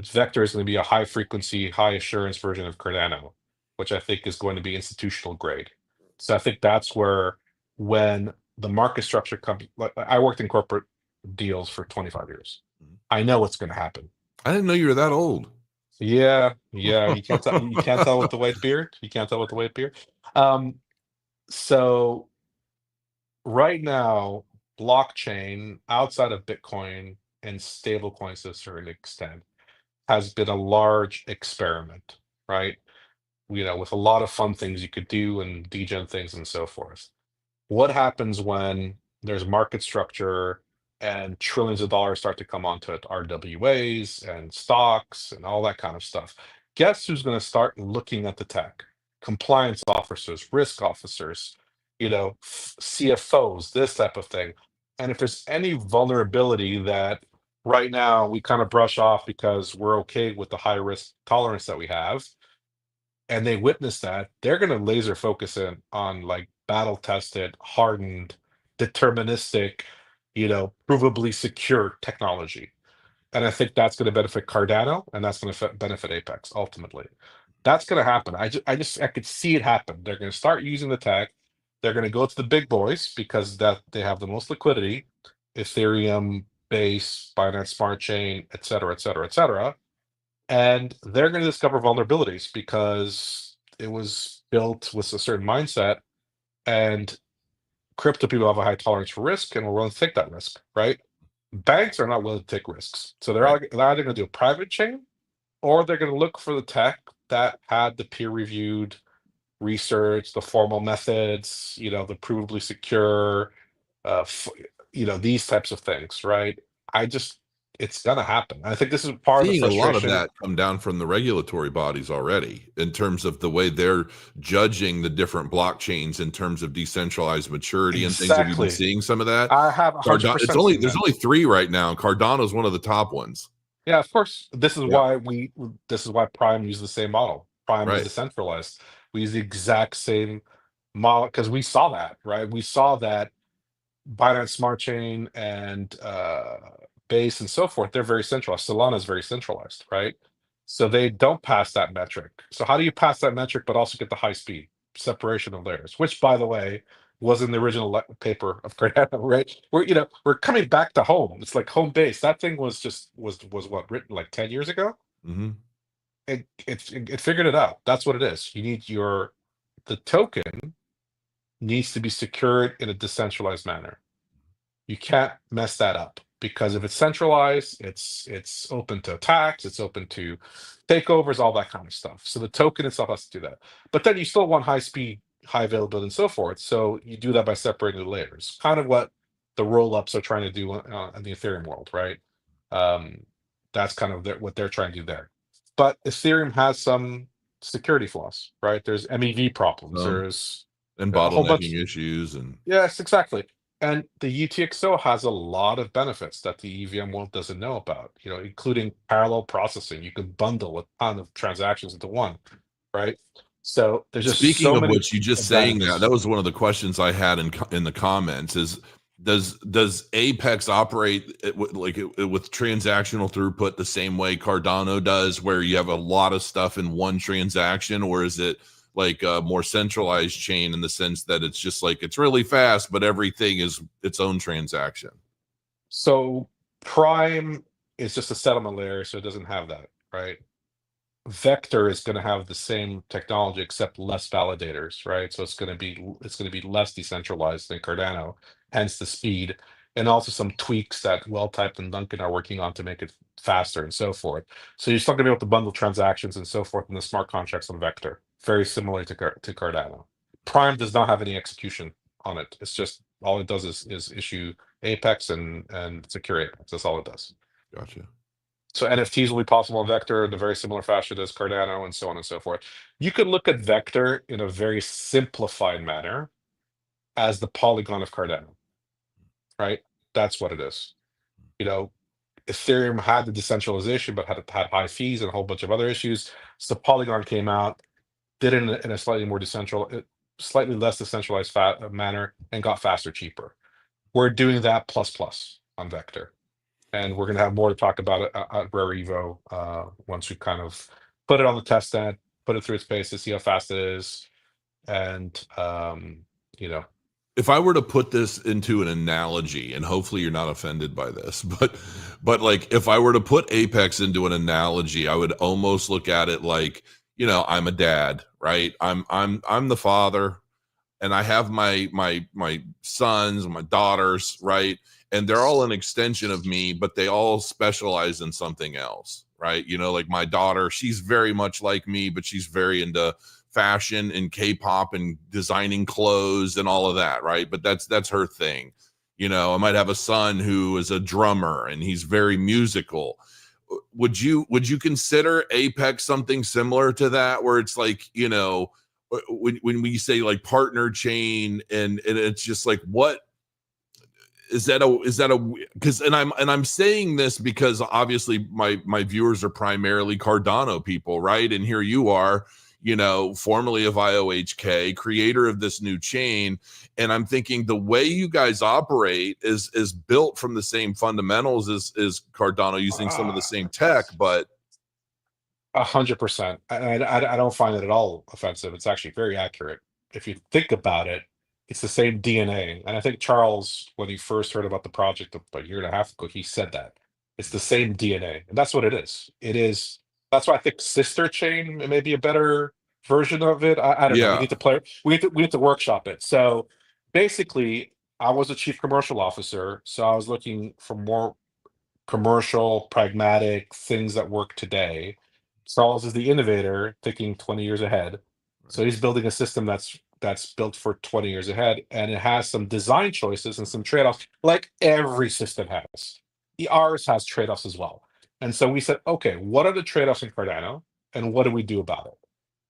C: Vector is going to be a high frequency, high assurance version of Cardano, which I think is going to be institutional grade. So I think that's where, when the market structure comes, like I worked in corporate deals for 25 years. I know what's going to happen.
B: I didn't know you were that old.
C: Yeah. You can't tell. You can't tell with the white beard. You can't tell with the white beard. So right now, blockchain outside of Bitcoin and stablecoins to a certain extent has been a large experiment, right? With a lot of fun things you could do and degen things and so forth. What happens when there's market structure and trillions of dollars start to come onto it, RWAs and stocks and all that kind of stuff? Guess who's going to start looking at the tech? Compliance officers, risk officers, CFOs, this type of thing. And if there's any vulnerability that right now we kind of brush off because we're okay with the high risk tolerance that we have, and they witness that, they're going to laser focus in on like battle tested, hardened, deterministic, provably secure technology. And I think that's going to benefit Cardano, and that's going to benefit Apex ultimately. That's going to happen. I could see it happen. They're going to start using the tech. They're going to go to the big boys because that they have the most liquidity, Ethereum, Base, Binance Smart Chain, et cetera, et cetera, et cetera. And they're going to discover vulnerabilities because it was built with a certain mindset, and crypto people have a high tolerance for risk and are willing to take that risk, right? Banks are not willing to take risks. So they're either going to do a private chain, or they're going to look for the tech that had the peer-reviewed research, the formal methods, the provably secure, these types of things, right? It's going to happen. I think this is part of the
B: Seeing a lot of
C: frustration.
B: that come down from the regulatory bodies already in terms of the way they're judging the different blockchains in terms of decentralized maturity and things. Have you been seeing some of that?
C: I have 100%.
B: There's only three right now, and Cardano is one of the top ones.
C: Yeah, of course. This is why Prime uses the same model. Prime is
B: Right.
C: decentralized. We use the exact same model because we saw that, right? We saw that Binance Smart Chain and Base and so forth, they're very centralized. Solana is very centralized, right? So they don't pass that metric. So how do you pass that metric but also get the high speed separation of layers, which, by the way, was in the original paper of Cardano, right? We're coming back to home. It's like home base. That thing was what, written like 10 years ago?
B: Mm-hmm.
C: It figured it out. That's what it is. The token needs to be secured in a decentralized manner. You can't mess that up, because if it's centralized, it's open to attacks, it's open to takeovers, all that kind of stuff. So the token itself has to do that. But then you still want high speed, high availability, and so forth. So you do that by separating the layers. Kind of what the roll-ups are trying to do in the Ethereum world, right? That's kind of what they're trying to do there. But Ethereum has some security flaws, right? There's MEV problems. There's
B: and
C: a whole bunch
B: bottlenecking issues, and
C: yes, exactly. And the UTXO has a lot of benefits that the EVM world doesn't know about, including parallel processing. You can bundle a ton of transactions into one, right? So there's just
B: speaking
C: so
B: of
C: many
B: which, you just saying that was one of the questions I had in the comments is, does Apex operate with transactional throughput the same way Cardano does, where you have a lot of stuff in one transaction, or is it like a more centralized chain in the sense that it's just like it's really fast, but everything is its own transaction?
C: So Prime is just a settlement layer, so it doesn't have that, right? Vector is going to have the same technology except less validators, right? So it's going to be less decentralized than Cardano, hence the speed, and also some tweaks that Well-Typed and Duncan are working on to make it faster and so forth. So you're still going to be able to bundle transactions and so forth in the smart contracts on Vector, very similar to Cardano. Prime does not have any execution on it. It's just all it does is issue Apex and secure Apex. That's all it does.
B: Gotcha.
C: So NFTs will be possible in Vector in a very similar fashion as Cardano and so on and so forth. You could look at Vector in a very simplified manner as the Polygon of Cardano, right? That's what it is. You know, Ethereum had the decentralization, but had high fees and a whole bunch of other issues. So Polygon came out, did it in a slightly more slightly less decentralized manner, and got faster, cheaper. We're doing that plus on Vector. And we're going to have more to talk about it at Rare Evo once we kind of put it on the test stand, put it through its paces, see how fast it is, and you know.
B: If I were to put this into an analogy, and hopefully you're not offended by this, but like if I were to put Apex into an analogy, I would almost look at it like, you know, I'm a dad, right? I'm the father, and I have my sons and my daughters, right? And they're all an extension of me, but they all specialize in something else, right? You know, like my daughter, she's very much like me, but she's very into fashion and K-pop and designing clothes and all of that, right? But that's her thing. You know, I might have a son who is a drummer and he's very musical. Would you consider Apex something similar to that, where it's like, you know, when we say like partner chain, and it's just like, what is that a because and I'm saying this because obviously my viewers are primarily Cardano people, right? And here you are, you know, formerly of IOHK, creator of this new chain, and I'm thinking the way you guys operate is built from the same fundamentals as Cardano, using some of the same tech, but
C: 100%. And I don't find it at all offensive. It's actually very accurate. If you think about it, it's the same DNA. And I think Charles, when he first heard about the project a year and a half ago, he said that it's the same DNA. And that's what it is. It is. That's why I think sister chain may be a better version of it. I don't know. We
B: yeah,
C: need to play. We need to workshop it. So basically, I was a chief commercial officer, so I was looking for more commercial, pragmatic things that work today. Charles is the innovator, thinking 20 years ahead. So he's building a system that's built for 20 years ahead, and it has some design choices and some trade-offs, like every system has. Ours has trade-offs as well. And so we said, okay, what are the trade-offs in Cardano, and what do we do about it?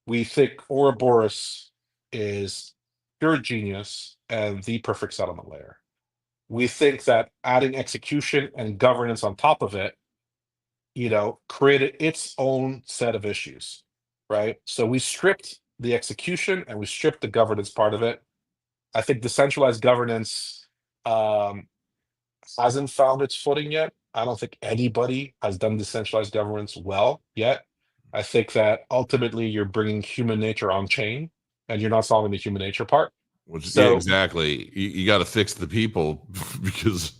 C: We think Ouroboros is pure genius and the perfect settlement layer. We think that adding execution and governance on top of it, you know, created its own set of issues, right? So we stripped the execution and we stripped the governance part of it. I think decentralized governance hasn't found its footing yet. I don't think anybody has done decentralized governance well yet. I think that ultimately you're bringing human nature on chain and you're not solving the human nature part.
B: which yeah,
C: So
B: exactly. You got to fix the people because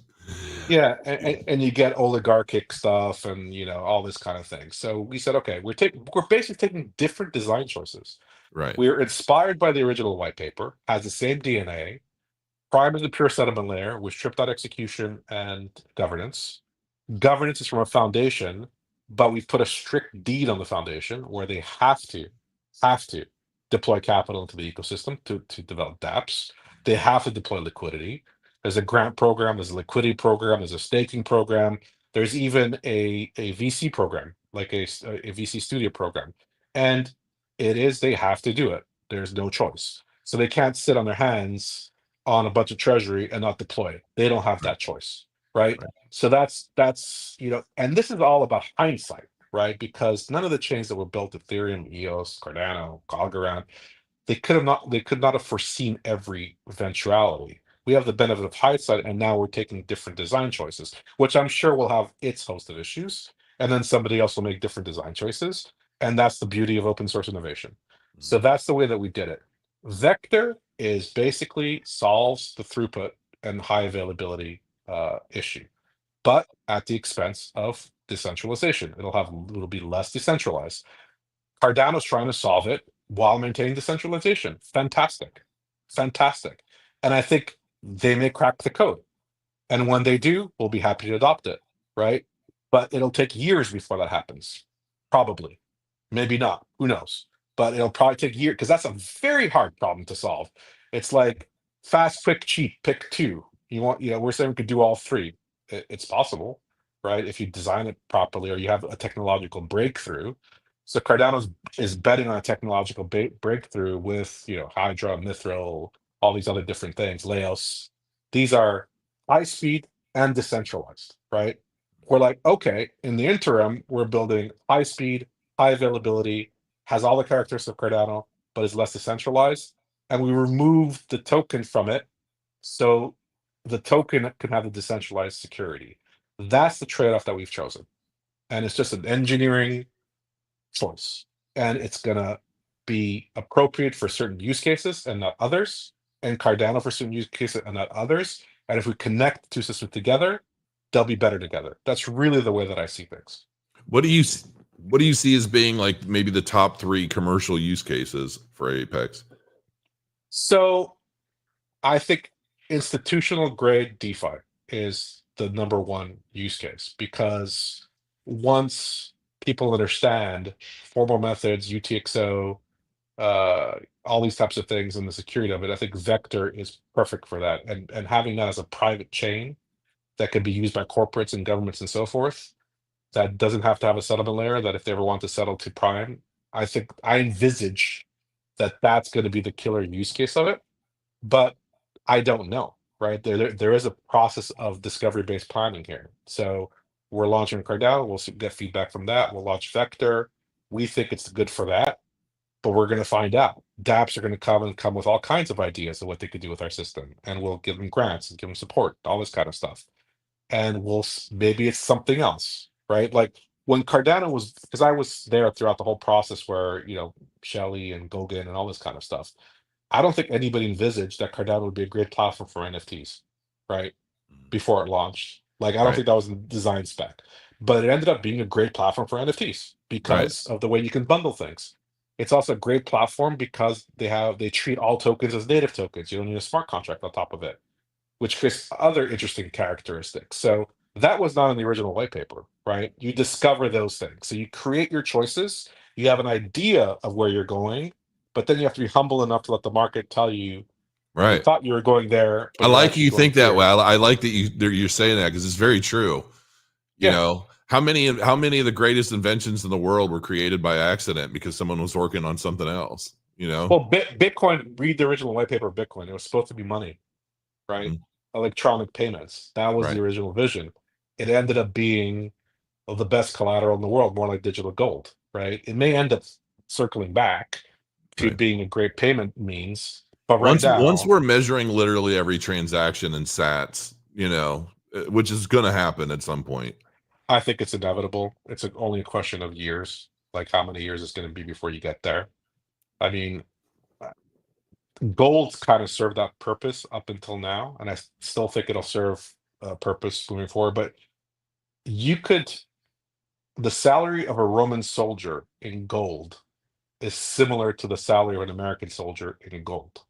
C: yeah, and you get oligarchic stuff and you know all this kind of thing. So we said, okay, we're basically taking different design choices.
B: right,
C: We're inspired by the original white paper, has the same DNA. Prime is the pure settlement layer with stripped out execution and governance. Governance is from a foundation, but we've put a strict deed on the foundation where they have to deploy capital into the ecosystem to develop dApps. They have to deploy liquidity. There's a grant program, there's a liquidity program, there's a staking program. There's even a VC program, like a VC studio program. And they have to do it. There's no choice. So they can't sit on their hands on a bunch of treasury and not deploy it. They don't have
B: right,
C: that choice, right?
B: right.
C: So that's you know, and this is all about hindsight, right? Because none of the chains that were built, Ethereum, EOS, Cardano, Algorand, they could not have foreseen every eventuality. We have the benefit of hindsight, and now we're taking different design choices, which I'm sure will have its host of issues. And then somebody else will make different design choices. And that's the beauty of open source innovation. So that's the way that we did it. Vector is basically solves the throughput and high availability issue, but at the expense of decentralization. It'll be less decentralized. Cardano's trying to solve it while maintaining decentralization. Fantastic. Fantastic. And I think they may crack the code. And when they do, we'll be happy to adopt it, right? But it'll take years before that happens. Probably. Maybe not. Who knows? But it'll probably take years because that's a very hard problem to solve. It's like fast, quick, cheap, pick two. We're saying we could do all three. It's possible, right? If you design it properly or you have a technological breakthrough. So Cardano is betting on a technological breakthrough with, Hydra, Mithril, all these other different things, Laos. These are high speed and decentralized, right? We're like, okay, in the interim, we're building high speed, high availability, has all the characteristics of Cardano, but is less decentralized. And we remove the token from it so the token can have the decentralized security. That's the trade-off that we've chosen. And it's just an engineering choice. And it's going to be appropriate for certain use cases and not others, and Cardano for certain use cases and not others. And if we connect the two systems together, they'll be better together. That's really the way that I see things.
B: What do you see as being like maybe the top 3 commercial use cases for Apex?
C: So I think institutional grade DeFi is the number one use case, because once people understand formal methods, UTXO, all these types of things, and the security of it, I think Vector is perfect for that. And having that as a private chain that can be used by corporates and governments and so forth, that doesn't have to have a settlement layer, that if they ever want to settle to Prime, I think I envisage that that's going to be the killer use case of it. But I don't know, right? There is a process of discovery-based planning here. So we're launching Cardano. We'll get feedback from that. We'll launch Vector. We think it's good for that, but we're going to find out. dApps are going to come with all kinds of ideas of what they could do with our system, and we'll give them grants and give them support, all this kind of stuff. And maybe it's something else, right? Like when Cardano was, because I was there throughout the whole process where, Shelly and Gogan and all this kind of stuff. I don't think anybody envisaged that Cardano would be a great platform for NFTs, right? Before it launched. Like, I don't
B: Right.
C: think that was in the design spec, but it ended up being a great platform for NFTs because of the way you can bundle things. It's also a great platform because they treat all tokens as native tokens. You don't need a smart contract on top of it, which creates other interesting characteristics. So that was not in the original white paper, right? You discover those things. So you create your choices, you have an idea of where you're going, but then you have to be humble enough to let the market tell you you
B: Right.
C: thought you were going there,
B: I
C: but you're
B: like
C: actually
B: you
C: going
B: think that
C: here.
B: way. I like that you're saying that because it's very true.
C: Yeah.
B: How many of the greatest inventions in the world were created by accident because someone was working on something else?
C: Well, Bitcoin, read the original white paper of Bitcoin. It was supposed to be money, right?
B: Mhm.
C: Electronic payments. That was the
B: Right.
C: original vision. It ended up being the best collateral in the world, more like digital gold, right? It may end up circling back to
B: Right.
C: being a great payment means, but right
B: Once
C: now,
B: we're measuring literally every transaction in sats, which is going to happen at some point.
C: I think it's inevitable. It's only a question of years, like how many years it's going to be before you get there. I mean, gold's kind of served that purpose up until now, and I still think it'll serve a purpose moving forward. But you could, the salary of a Roman soldier in gold is similar to the salary of an American soldier in gold.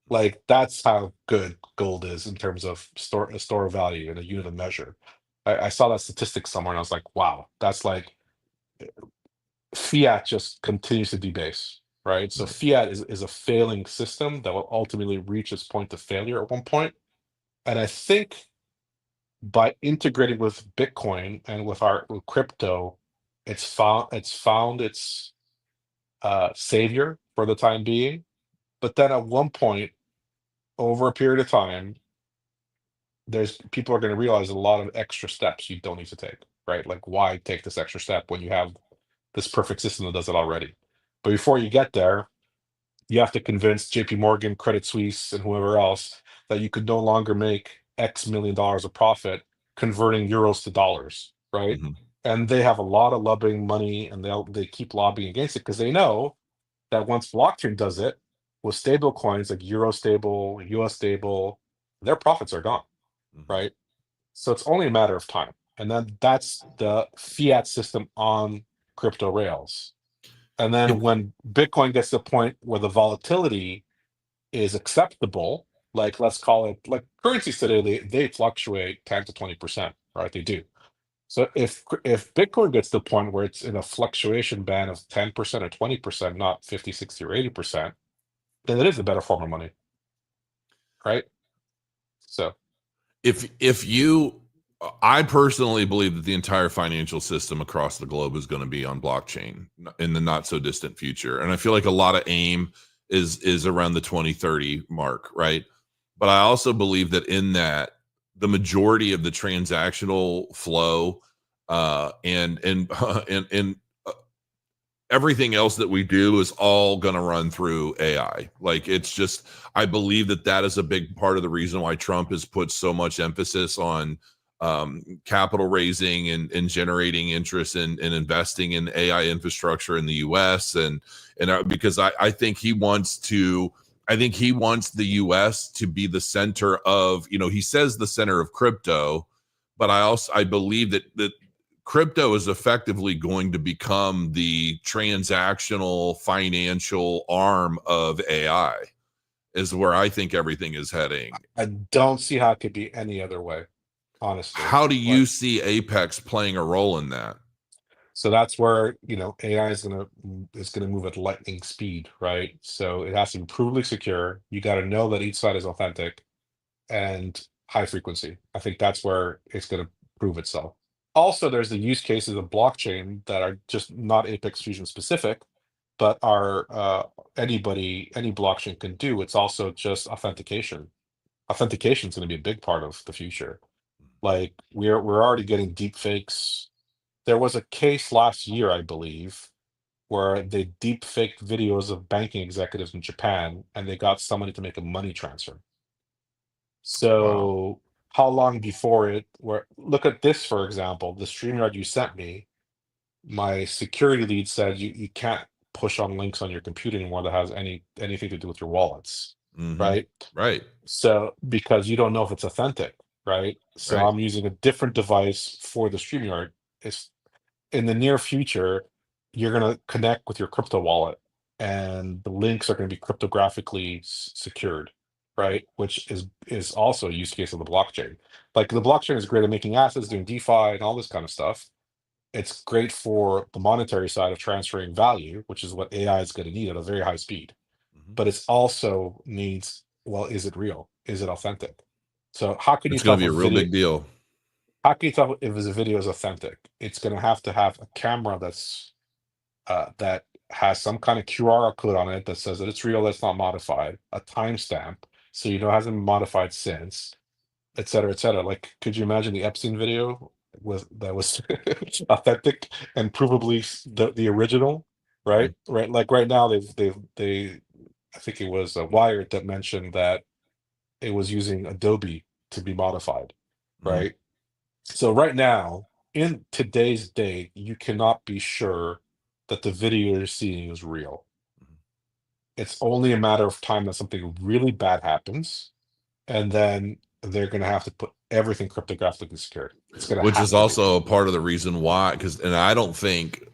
C: Like, that's how good gold is in terms of a store of value and a unit of measure. I saw that statistic somewhere and I was like, wow, that's like fiat just continues to debase, right? So
B: Right.
C: fiat is a failing system that will ultimately reach its point of failure at one point. And I think by integrating with Bitcoin and with crypto, it's found its savior for the time being. But then at one point, over a period of time, there's people are going to realize a lot of extra steps you don't need to take, right? Like, why take this extra step when you have this perfect system that does it already? But before you get there, you have to convince JP Morgan, Credit Suisse, and whoever else that you could no longer make X million dollars of profit converting euros to dollars, right?
B: Mhm.
C: And they have a lot of lobbying money, and they keep lobbying against it because they know that once blockchain does it with stable coins like Euro stable, US stable, their profits are gone,
B: Mhm.
C: right? So it's only a matter of time. And then that's the fiat system on crypto rails. And then when Bitcoin gets to the point where the volatility is acceptable, like let's call it like currencies today, they fluctuate 10 to 20%, right? They do. So if Bitcoin gets to the point where it's in a fluctuation band of 10% or 20%, not 50, 60, or 80%, then it is a better form of money, right? So
B: if you I personally believe that the entire financial system across the globe is going to be on blockchain in the not so distant future, and I feel like a lot of aim is around the 2030 mark, right? But I also believe that in that the majority of the transactional flow and everything else that we do is all going to run through AI. Like it's just, I believe that that is a big part of the reason why Trump has put so much emphasis on capital raising and generating interest in investing in AI infrastructure in the U.S. and because I think he wants to. I think he wants the U.S. to be the center of, he says the center of crypto, but I believe that crypto is effectively going to become the transactional financial arm of AI is where I think everything is heading.
C: I don't see how it could be any other way, honestly.
B: How do you see Apex playing a role in that?
C: So that's where AI is gonna move at lightning speed, right? So it has to be provably secure. You got to know that each side is authentic and high frequency. I think that's where it's going to prove itself. Also, there's the use cases of blockchain that are just not Apex Fusion specific, but are any blockchain can do. It's also just authentication. Authentication is going to be a big part of the future. Like we're already getting deep fakes. There was a case last year, I believe, where they deep faked videos of banking executives in Japan and they got somebody to make a money transfer.
B: Wow.
C: So how long before it where look at this, for example, the StreamYard you sent me, my security lead said you can't push on links on your computer anymore that has anything to do with your wallets,
B: Mm-hmm.
C: right?
B: Right.
C: So because you don't know if it's authentic, right? So
B: Right.
C: I'm using a different device for the StreamYard. It's in the near future, you're going to connect with your crypto wallet and the links are going to be cryptographically secured, right? Which is also a use case of the blockchain. Like the blockchain is great at making assets, doing DeFi and all this kind of stuff. It's great for the monetary side of transferring value, which is what AI is going to need at a very high speed.
B: Mm-hmm.
C: But it's also needs, well, is it real? Is it authentic? So how can you
B: It's going
C: tell
B: to
C: if
B: be
C: a
B: a real
C: video
B: big deal.
C: how can you tell if a video is authentic? It's going to have a camera that has some kind of QR code on it that says that it's real, that's not modified, a timestamp, so it hasn't been modified since, et cetera, et cetera. Like, could you imagine the Epstein video that was authentic and provably the original, right? Right, like right now they I think it was Wired that mentioned that it was using Adobe to be modified,
B: Mm-hmm.
C: right? So right now, in today's day, you cannot be sure that the video you're seeing is real. It's only a matter of time that something really bad happens, and then they're going to have to put everything cryptographically secured. It's going to
B: Which is
C: have to be.
B: also a part of the reason why, and I don't think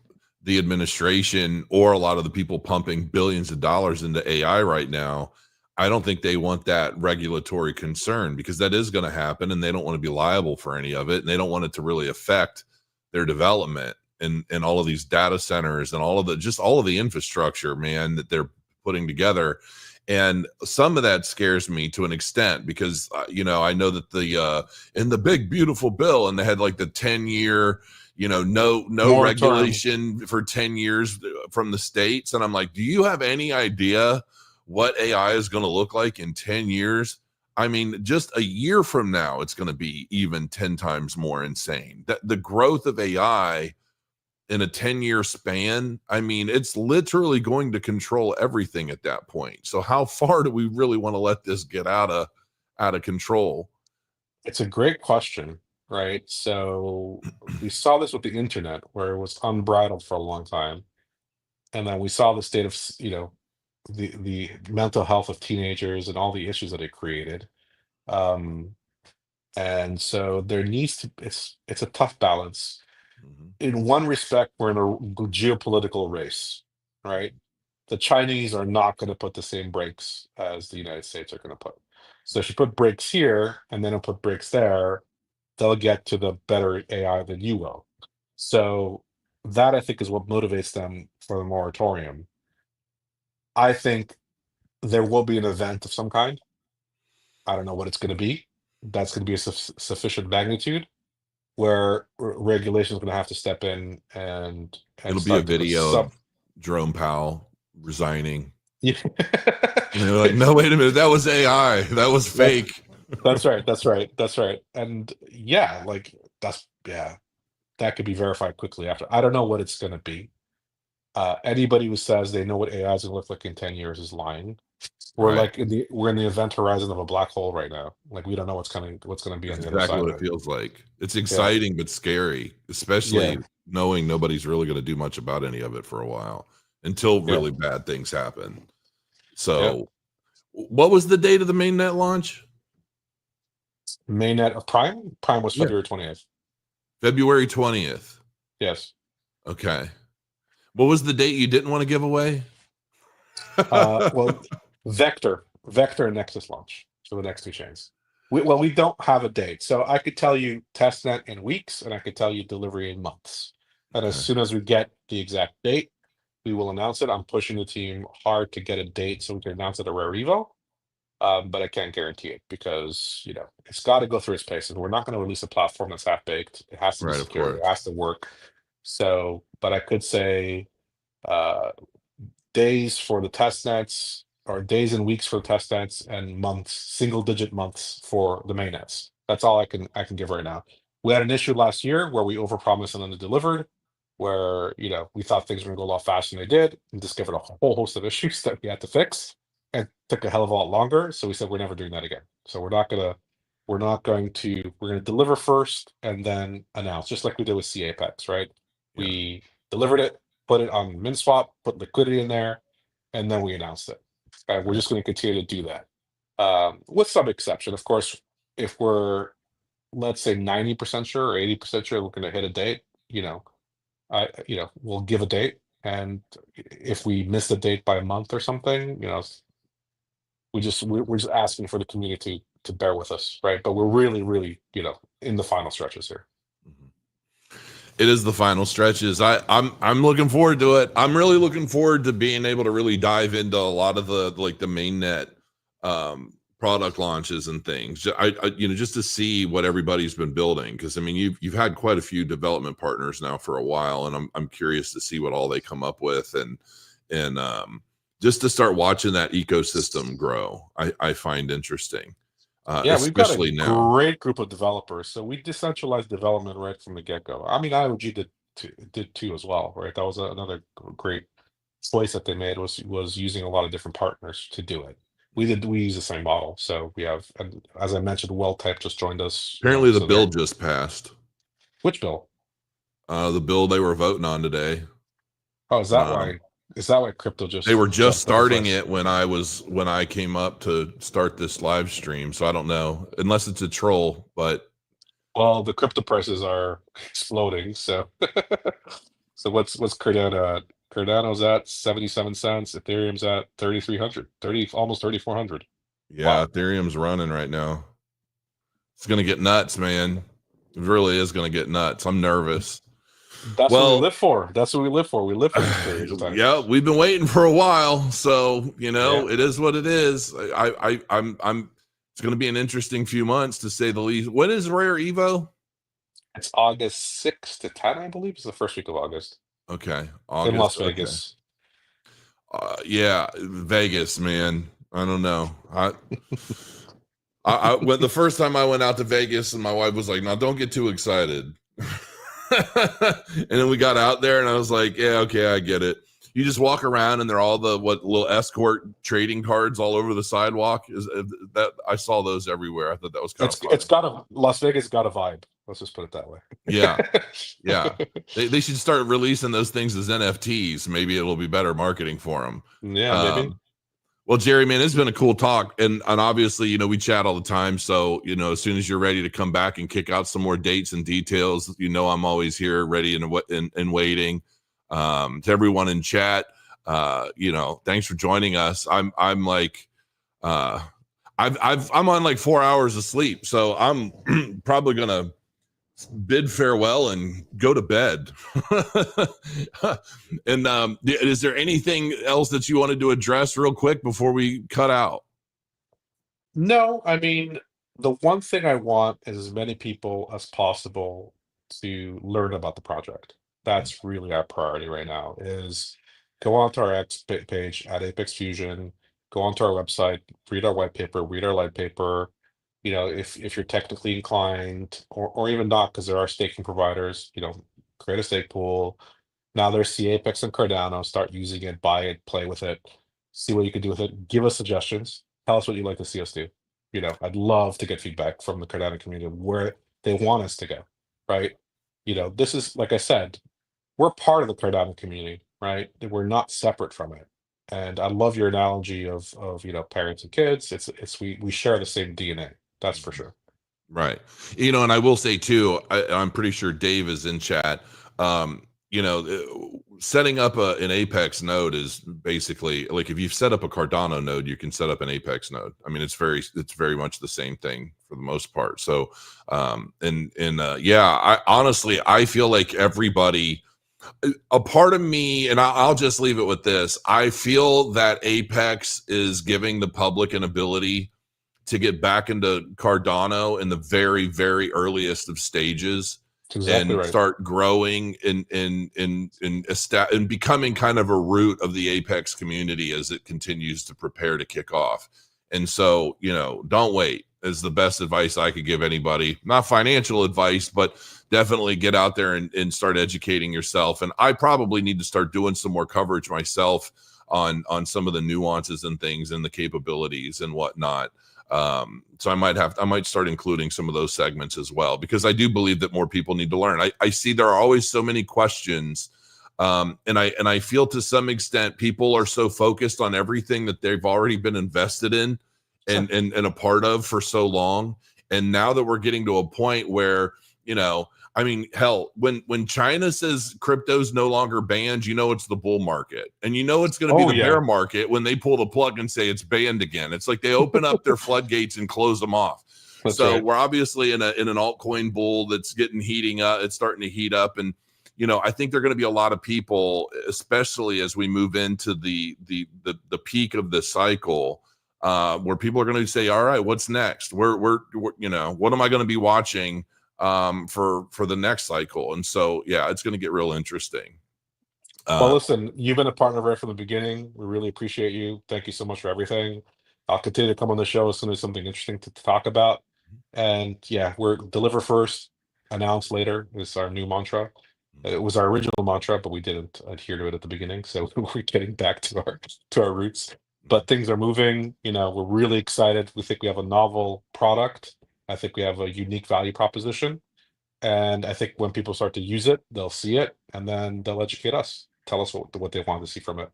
B: the administration or a lot of the people pumping billions of dollars into AI right now, I don't think they want that regulatory concern because that is going to happen and they don't want to be liable for any of it. And they don't want it to really affect their development and all of these data centers and all of the infrastructure, man, that they're putting together. And some of that scares me to an extent because, I know that in the big beautiful bill, and they had like the 10-year, no
C: Moratorium.
B: regulation for 10 years from the states. And I'm like, do you have any idea what AI is going to look like in 10 years? I mean, just a year from now, it's going to be even 10 times more insane. The growth of AI in a 10-year span, I mean, it's literally going to control everything at that point. So how far do we really want to let this get out of control?
C: It's a great question, right? So we saw this with the internet where it was unbridled for a long time. And then we saw the state of, the mental health of teenagers and all the issues that it created. Um, and so there needs to it's a tough balance.
B: Mhm.
C: In one respect, we're in a geopolitical race, right? The Chinese are not going to put the same brakes as the United States are going to put. So if you put brakes here and then put brakes there, they'll get to the better AI than you will. So that I think is what motivates them for the moratorium. I think there will be an event of some kind. I don't know what it's going to be. That's going to be a sufficient magnitude where regulation is going to have to step in and
B: It'll be a
C: start to put
B: video
C: some.
B: of Jerome Powell resigning.
C: Yeah.
B: And they're like, no, wait a minute, that was AI. That was fake.
C: That's right. That's right. That's right. And yeah, like that could be verified quickly after. I don't know what it's going to be. Anybody who says they know what AI is going to look like in 10 years is lying. We're
B: Right.
C: like we're in the event horizon of a black hole right now. Like we don't know what's going to be on
B: That's
C: the other
B: exactly
C: side
B: what
C: of
B: it
C: it.
B: feels like. It's exciting but scary, especially
C: Yeah.
B: knowing nobody's really going to do much about any of it for a while until
C: Yeah.
B: really bad things happen.
C: Yeah.
B: So, what was the date of the mainnet launch?
C: Mainnet of Prime. Prime was
B: Yeah.
C: February 20th.
B: February 20th.
C: Yes.
B: Okay. What was the date you didn't want to give away?
C: Well, Vector and Nexus launch. So the next two chains. We don't have a date. So I could tell you testnet in weeks, and I could tell you delivery in months. And as
B: Okay.
C: soon as we get the exact date, we will announce it. I'm pushing the team hard to get a date so we can announce it at Rare Evo. But I can't guarantee it because it's got to go through its paces. We're not going to release a platform that's half baked. It has to be
B: Right, of
C: secure. It
B: course.
C: has to work. So, but I could say days for the test nets, or days and weeks for the test nets, and months, single digit months for the main nets. That's all I can give right now. We had an issue last year where we overpromised and underdelivered, where we thought things were going to go a lot faster than they did, and discovered a whole host of issues that we had to fix, and took a hell of a lot longer. So we said we're never doing that again. So we're going to deliver first and then announce, just like we did with CApex, right?
B: Yeah.
C: We delivered it, put it on MinSwap, put liquidity in there, and then we announced it. We're just going to continue to do that, with some exception. Of course, if we're, let's say, 90% sure or 80% sure we're going to hit a date, we'll give a date. And if we miss the date by a month or something, we're just asking for the community to bear with us, right? But we're really, really, in the final stretches here.
B: It is the final stretches. I'm looking forward to it. I'm really looking forward to being able to really dive into a lot of the mainnet product launches and things. Just to see what everybody's been building, because I mean you've had quite a few development partners now for a while, and I'm curious to see what all they come up with, and just to start watching that ecosystem grow. I find interesting.
C: We've got a
B: now.
C: great group of developers. So we decentralized development right from the get-go. I mean, IOG did too as well, right? That was another great choice that they made, was using a lot of different partners to do it. We use the same model. So we have, and as I mentioned, Type just joined us.
B: Apparently the
C: so
B: bill just passed.
C: Which bill?
B: The bill they were voting on today.
C: Oh, is that why? Is that why crypto just?
B: They were just starting it when I came up to start this live stream. So I don't know, unless it's a troll. But
C: well, the crypto prices are exploding. So so what's Cardano? Cardano's at 77 cents. Ethereum's at 3,300, almost 3,400.
B: Yeah, wow. Ethereum's running right now. It's gonna get nuts, man. It really is gonna get nuts. I'm nervous.
C: That's what we live for. That's what we live for. We live for these periods of time.
B: Yeah, we've been waiting for a while, so it is what it is. I'm. It's going to be an interesting few months, to say the least. When is Rare Evo?
C: It's August 6th to 10, I believe. It's the first week of August.
B: Okay, August
C: in Las Vegas.
B: Okay. Yeah, Vegas, man. I don't know. I when the first time I went out to Vegas, and my wife was like, "No, don't get too excited." And then we got out there, and I was like, "Yeah, okay, I get it." You just walk around, and they're all the little escort trading cards all over the sidewalk. Is that I saw those everywhere? I thought that was kind of fun.
C: It's got a Las Vegas got a vibe. Let's just put it that way.
B: Yeah. They should start releasing those things as NFTs. Maybe it'll be better marketing for them.
C: Yeah, maybe.
B: Well, Jerry, man, it's been a cool talk, and obviously, we chat all the time. So, as soon as you're ready to come back and kick out some more dates and details, I'm always here, ready and waiting. To everyone in chat, thanks for joining us. I'm like, I'm on like 4 hours of sleep, so I'm probably gonna bid farewell and go to bed. And is there anything else that you wanted to address real quick before we cut out?
C: No, I mean, the one thing I want is as many people as possible to learn about the project. That's really our priority right now, is go onto our page at Apex Fusion, go onto our website, read our white paper, read our light paper. If you're technically inclined, or even not, because there are staking providers, create a stake pool. Now there's the Apex and Cardano. Start using it, buy it, play with it, see what you can do with it. Give us suggestions. Tell us what you'd like to see us do. I'd love to get feedback from the Cardano community where they want us to go, right? This is, like I said, we're part of the Cardano community, right? We're not separate from it. And I love your analogy of parents and kids. We share the same DNA. That's for sure.
B: Right. And I will say too, I'm pretty sure Dave is in chat. Setting up an Apex node is basically like if you've set up a Cardano node, you can set up an Apex node. I mean, it's very much the same thing for the most part. So, I honestly, I feel like everybody, a part of me, and I'll just leave it with this. I feel that Apex is giving the public an ability to get back into Cardano in the very, very earliest of stages.
C: That's exactly
B: And
C: right.
B: start growing and becoming kind of a root of the Apex community as it continues to prepare to kick off. And so, don't wait is the best advice I could give anybody. Not financial advice, but definitely get out there and start educating yourself. And I probably need to start doing some more coverage myself on some of the nuances and things and the capabilities and whatnot. So I might start including some of those segments as well, because I do believe that more people need to learn. I see there are always so many questions. And I feel to some extent people are so focused on everything that they've already been invested in and a part of for so long. And now that we're getting to a point where, I mean, hell, when China says crypto's no longer banned, it's the bull market. And it's going to be the bear market when they pull the plug and say it's banned again. It's like they open up their floodgates and close them off.
C: That's
B: so
C: right.
B: We're obviously in an altcoin bull that's heating up. It's starting to heat up. And, I think there are going to be a lot of people, especially as we move into the peak of the cycle, where people are going to say, all right, what's next? We're what am I going to be watching for the next cycle? And so it's going to get real interesting.
C: Well, listen, you've been a partner right from the beginning. We really appreciate you. Thank you so much for everything. I'll continue to come on the show as soon as something interesting to talk about. And we're deliver first, announce later is our new mantra. It was our original mantra, but we didn't adhere to it at the beginning, so we're getting back to our roots. But things are moving. We're really excited. We think we have a novel product. I think we have a unique value proposition. And I think when people start to use it, they'll see it, and then they'll educate us, tell us what they want to see from it.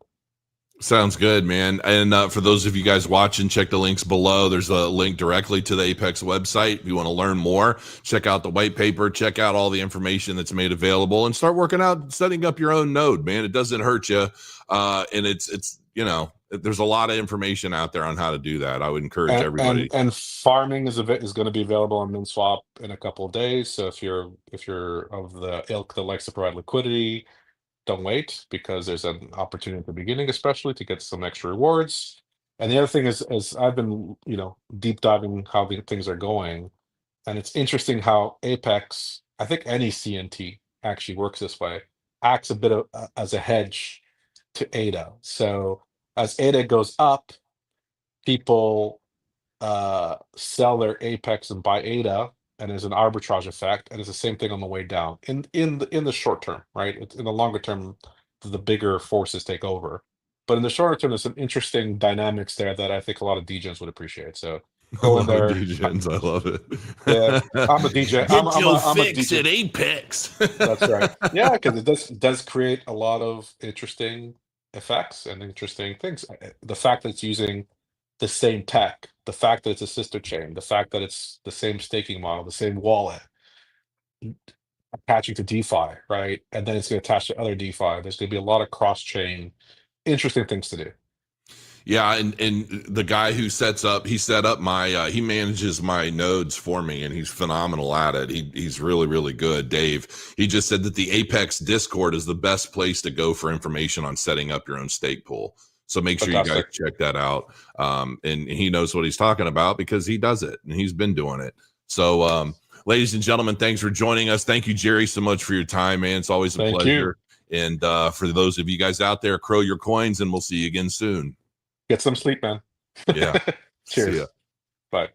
B: Sounds good, man. And for those of you guys watching, check the links below. There's a link directly to the Apex website. If you want to learn more, check out the white paper, check out all the information that's made available, and start working out setting up your own node, man. It doesn't hurt you. And it's there's a lot of information out there on how to do that. I would encourage everybody.
C: And farming is going to be available on MinSwap in a couple of days. So if you're of the ilk that likes to provide liquidity, don't wait, because there's an opportunity at the beginning, especially to get some extra rewards. And the other thing is I've been, deep diving how things are going, and it's interesting how Apex, I think any CNT actually works this way, acts a bit of as a hedge to ADA. So as ADA goes up, people sell their Apex and buy ADA, and there's an arbitrage effect, and it's the same thing on the way down in the short term, right? It's in the longer term, the bigger forces take over, but in the shorter term, there's some interesting dynamics there that I think a lot of DJs would appreciate. So
B: A
C: go in
B: lot of
C: there.
B: DJs, I love it.
C: Yeah, I'm a DJ.
B: Get your
C: I'm a
B: fix
C: DJ.
B: at Apex.
C: That's right. Yeah, because it does create a lot of interesting effects and interesting things. The fact that it's using the same tech, the fact that it's a sister chain, the fact that it's the same staking model, the same wallet attaching to DeFi, right? And then it's going to attach to other DeFi. There's going to be a lot of cross chain interesting things to do.
B: Yeah, and the guy who set up my he manages my nodes for me, and he's phenomenal at it. He's really, really good. Dave, he just said that the Apex Discord is the best place to go for information on setting up your own stake pool. So make sure
C: Fantastic.
B: you guys check that out. And he knows what he's talking about because he does it and he's been doing it. So ladies and gentlemen, thanks for joining us. Thank you, Jerry, so much for your time, man. It's always a pleasure. And for those of you guys out there, crow your coins, and we'll see you again soon.
C: Get some sleep, man.
B: Yeah.
C: Cheers. Bye.